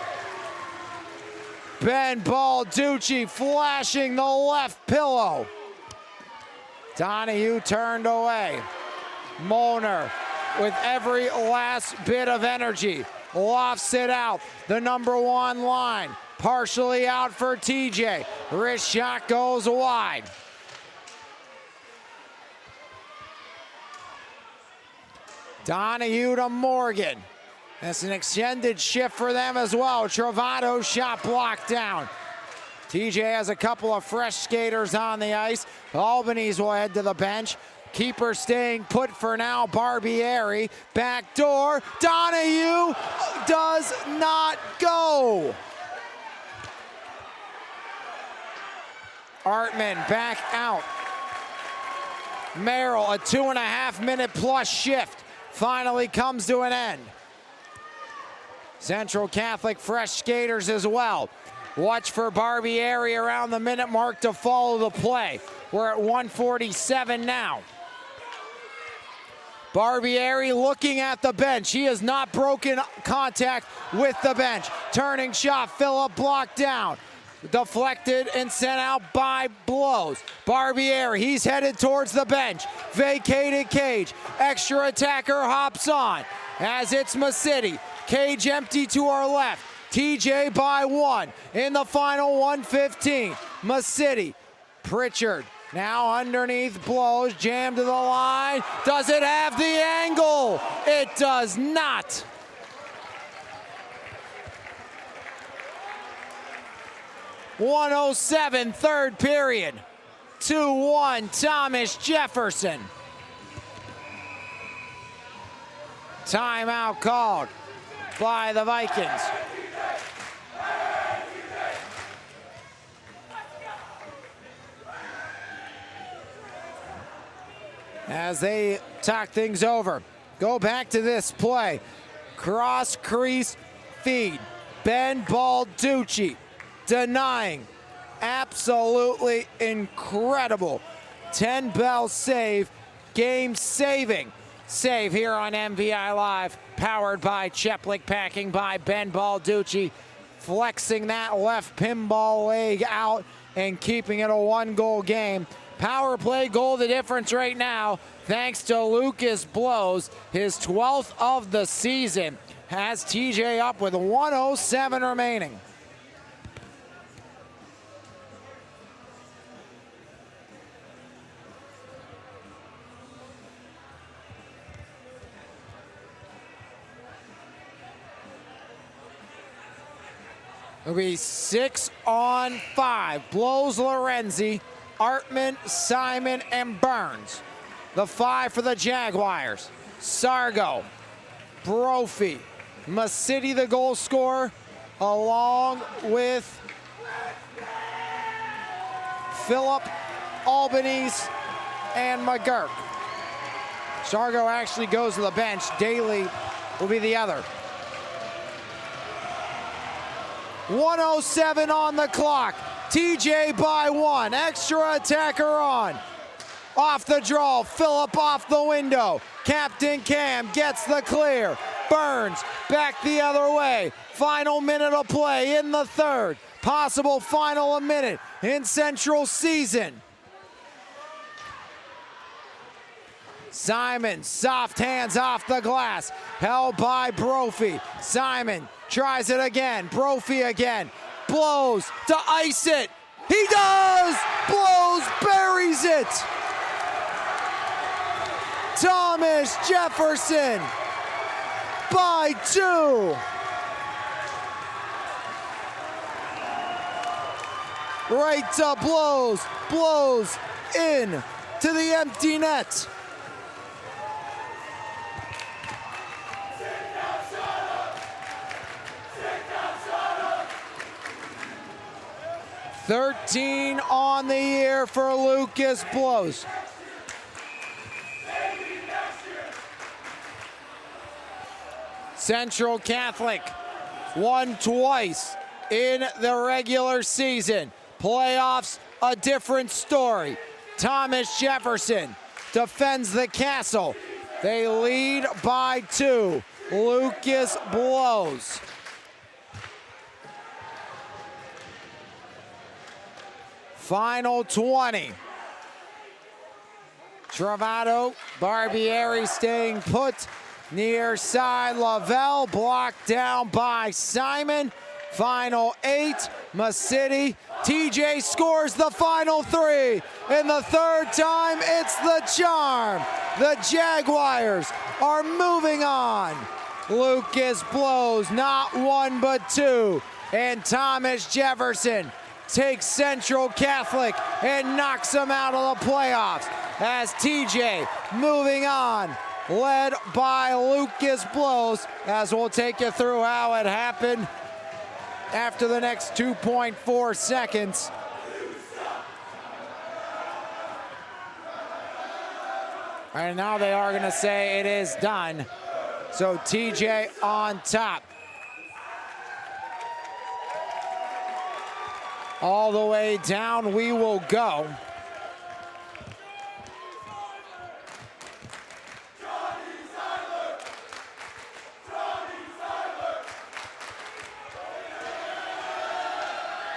Ben Balducci flashing the left pillow. Donahue turned away. Molnar with every last bit of energy lofts it out. The number 1 line, partially out for TJ. Wrist shot goes wide. Donahue to Morgan. That's an extended shift for them as well. Travato's shot blocked down. TJ has a couple of fresh skaters on the ice. Albanese will head to the bench. Keeper staying put for now, Barbieri. Back door, Donahue does not go. Artman back out. Merrill, a 2.5-minute plus shift, finally comes to an end. Central Catholic fresh skaters as well. Watch for Barbieri around the minute mark to follow the play. We're at 1:47 now. Barbieri looking at the bench. He has not broken contact with the bench. Turning shot, Phillip blocked down. deflected and sent out by Blows. Barbieri, he's headed towards the bench. Vacated cage. Extra attacker hops on as it's Masidi. Cage empty to our left. TJ by 1 in the final 1:15. Masidi. Pritchard now underneath Blows. Jammed to the line. Does it have the angle? It does not. .107 third period. 2-1 Thomas Jefferson. Timeout called by the Vikings. As they talk things over, go back to this play. Cross crease feed. Ben Balducci denying. Absolutely incredible. 10-bell save, game saving save here on MVI Live, powered by Cheplik Packing by Ben Balducci, flexing that left pinball leg out and keeping it a 1-goal game. Power play goal the difference right now, thanks to Lucas Blows, his 12th of the season, has TJ up with 1:07 remaining. It'll be 6-on-5. Blows, Lorenzi, Artman, Simon, and Burns. The 5 for the Jaguars. Sargo, Brophy, Masidi the goal scorer, along with Phillip, Albanese, and McGurk. Sargo actually goes to the bench. Daly will be the other. 1:07 on the clock. TJ by 1. Extra attacker on. Off the draw. Phillip off the window. Captain Cam gets the clear. Burns back the other way. Final minute of play in the third. Possible final a minute in Central season. Simon, soft hands off the glass. Held by Brophy. Simon tries it again. Brophy again. Blows to ice it. He does! Blows buries it. Thomas Jefferson by 2. Right to Blows. Blows in to the empty net. $13 on the year for Lucas Blows. Central Catholic won twice in the regular season. Playoffs, a different story. Thomas Jefferson defends the castle. They lead by 2. Lucas Blows. Final 20. Travato, Barbieri staying put. Near side, Lavelle blocked down by Simon. Final 8, Masidi. TJ scores the final 3. And the third time, it's the charm. The Jaguars are moving on. Lucas Blows, not 1 but 2. And Thomas Jefferson takes Central Catholic and knocks them out of the playoffs. As TJ moving on, led by Lucas Blows, as we'll take you through how it happened after the next 2.4 seconds. And now they are going to say it is done. So TJ on top. All the way down we will go.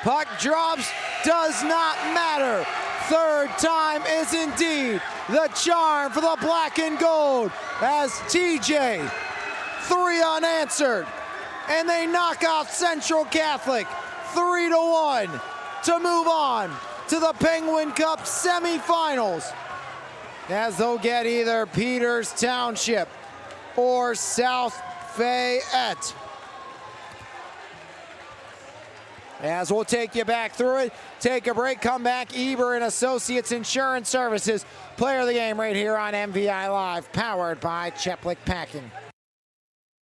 Puck drops, does not matter. Third time is indeed the charm for the black and gold as TJ, 3 unanswered, and they knock out Central Catholic 3-1 to move on to the Penguin Cup semifinals, as they'll get either Peters Township or South Fayette. As we'll take you back through it, take a break, come back. Eber and Associates Insurance Services, player of the game right here on MVI Live, powered by Cheplick Packing.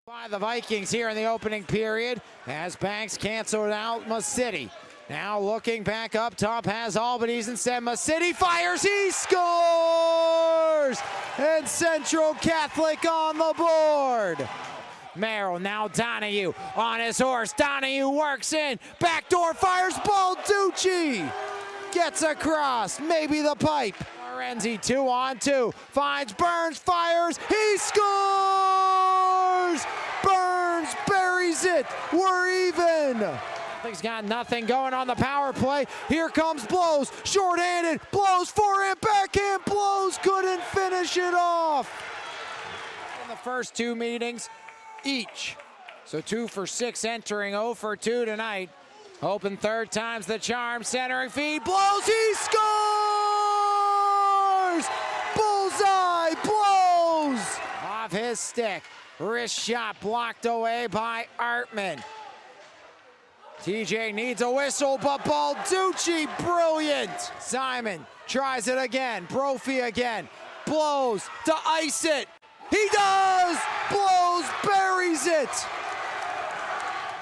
By the Vikings here in the opening period, as Banks canceled out City. Now looking back up top, has Albany's instead. City fires, he scores! And Central Catholic on the board. Merrill, now Donahue on his horse. Donahue works in, backdoor fires, Balducci gets across, maybe the pipe. Lorenzi 2-on-2, finds Burns, fires, he scores! Burns buries it, we're even. He's got nothing going on the power play. Here comes Blows, shorthanded, Blows forehand, backhand, Blows couldn't finish it off. In the first 2 meetings each. So 2 for 6 entering, 0 for 2 tonight. Hoping third time's the charm, centering feed, Blows, he scores! Bullseye, Blows! Off his stick, wrist shot blocked away by Artman. TJ needs a whistle, but Balducci, brilliant. Simon tries it again, Brophy again, Blows to ice it. He does! Blows, buries it!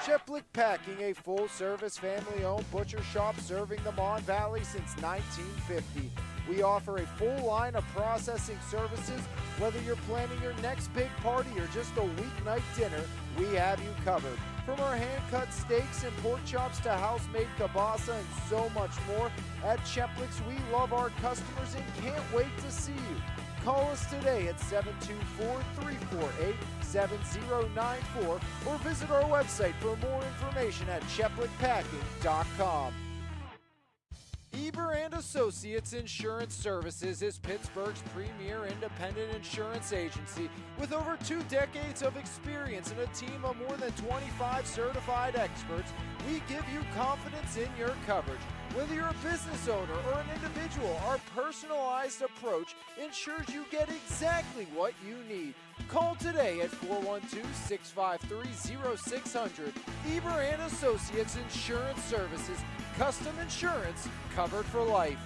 Cheplick Packing, a full-service, family-owned butcher shop serving the Mon Valley since 1950. We offer a full line of processing services. Whether you're planning your next big party or just a weeknight dinner, we have you covered. From our hand-cut steaks and pork chops to house-made kielbasa and so much more, at Cheplick's we love our customers and can't wait to see you. Call us today at 724-348-7094 or visit our website for more information at cheplickpacking.com. Eber and Associates Insurance Services is Pittsburgh's premier independent insurance agency with over 2 decades of experience and a team of more than 25 certified experts. We give you confidence in your coverage. Whether you're a business owner or an individual, our personalized approach ensures you get exactly what you need. Call today at 412-653-0600. Eber and Associates Insurance Services. Custom insurance covered for life.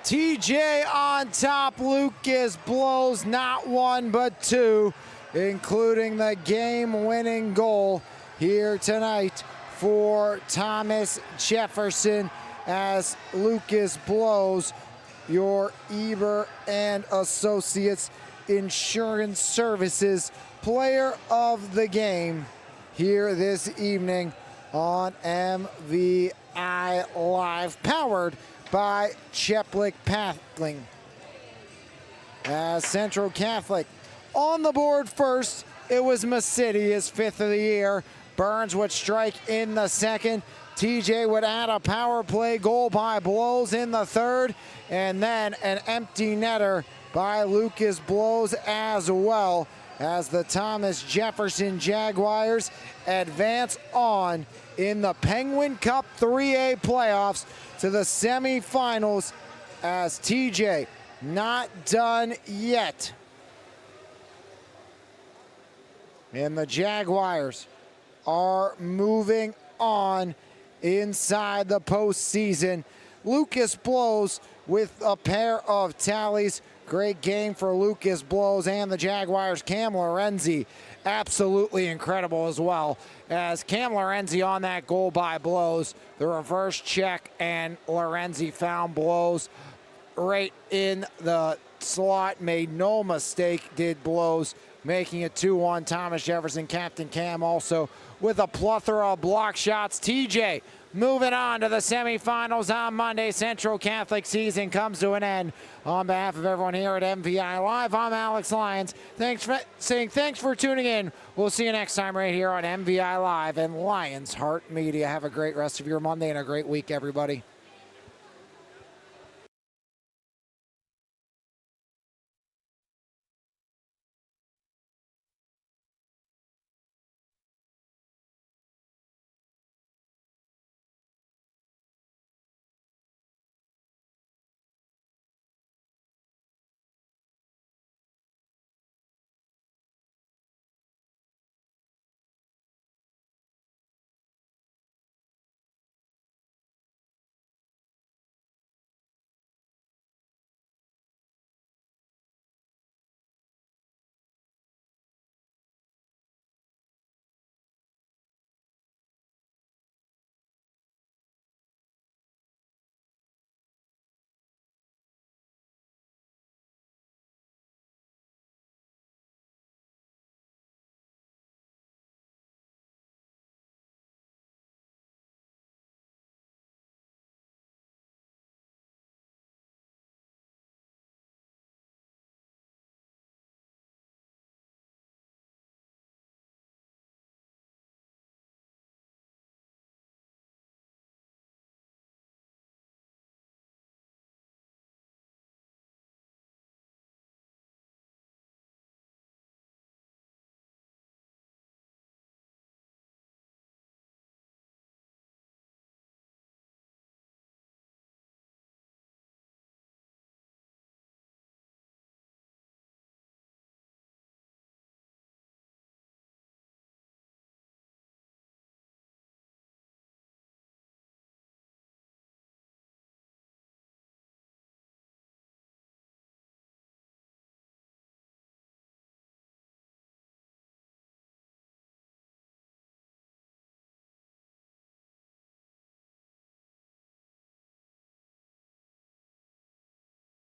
TJ on top, Lucas Blows not 1 but 2, including the game-winning goal here tonight for Thomas Jefferson, as Lucas Blows, your Eber and Associates Insurance Services player of the game here this evening on MVI Live, powered by Cheplick Packing. As Central Catholic on the board first, it was City, his 5th of the year. Burns would strike in the second. TJ would add a power play goal by Blows in the third, and then an empty netter by Lucas Blows as well, as the Thomas Jefferson Jaguars advance on in the Penguin Cup 3A playoffs to the semifinals, as TJ not done yet. And the Jaguars are moving on inside the postseason. Lucas Blows with a pair of tallies. Great game for Lucas Blows and the Jaguars. Cam Lorenzi, absolutely incredible as well, as Cam Lorenzi on that goal by Blows. The reverse check, and Lorenzi found Blows right in the slot. Made no mistake, did Blows. making it 2-1. Thomas Jefferson, Captain Cam also with a plethora of block shots. TJ moving on to the semifinals on Monday. Central Catholic season comes to an end. On behalf of everyone here at MVI Live, I'm Alex Lyons. Thanks for tuning in. We'll see you next time right here on MVI Live and Lions Heart Media. Have a great rest of your Monday and a great week, everybody.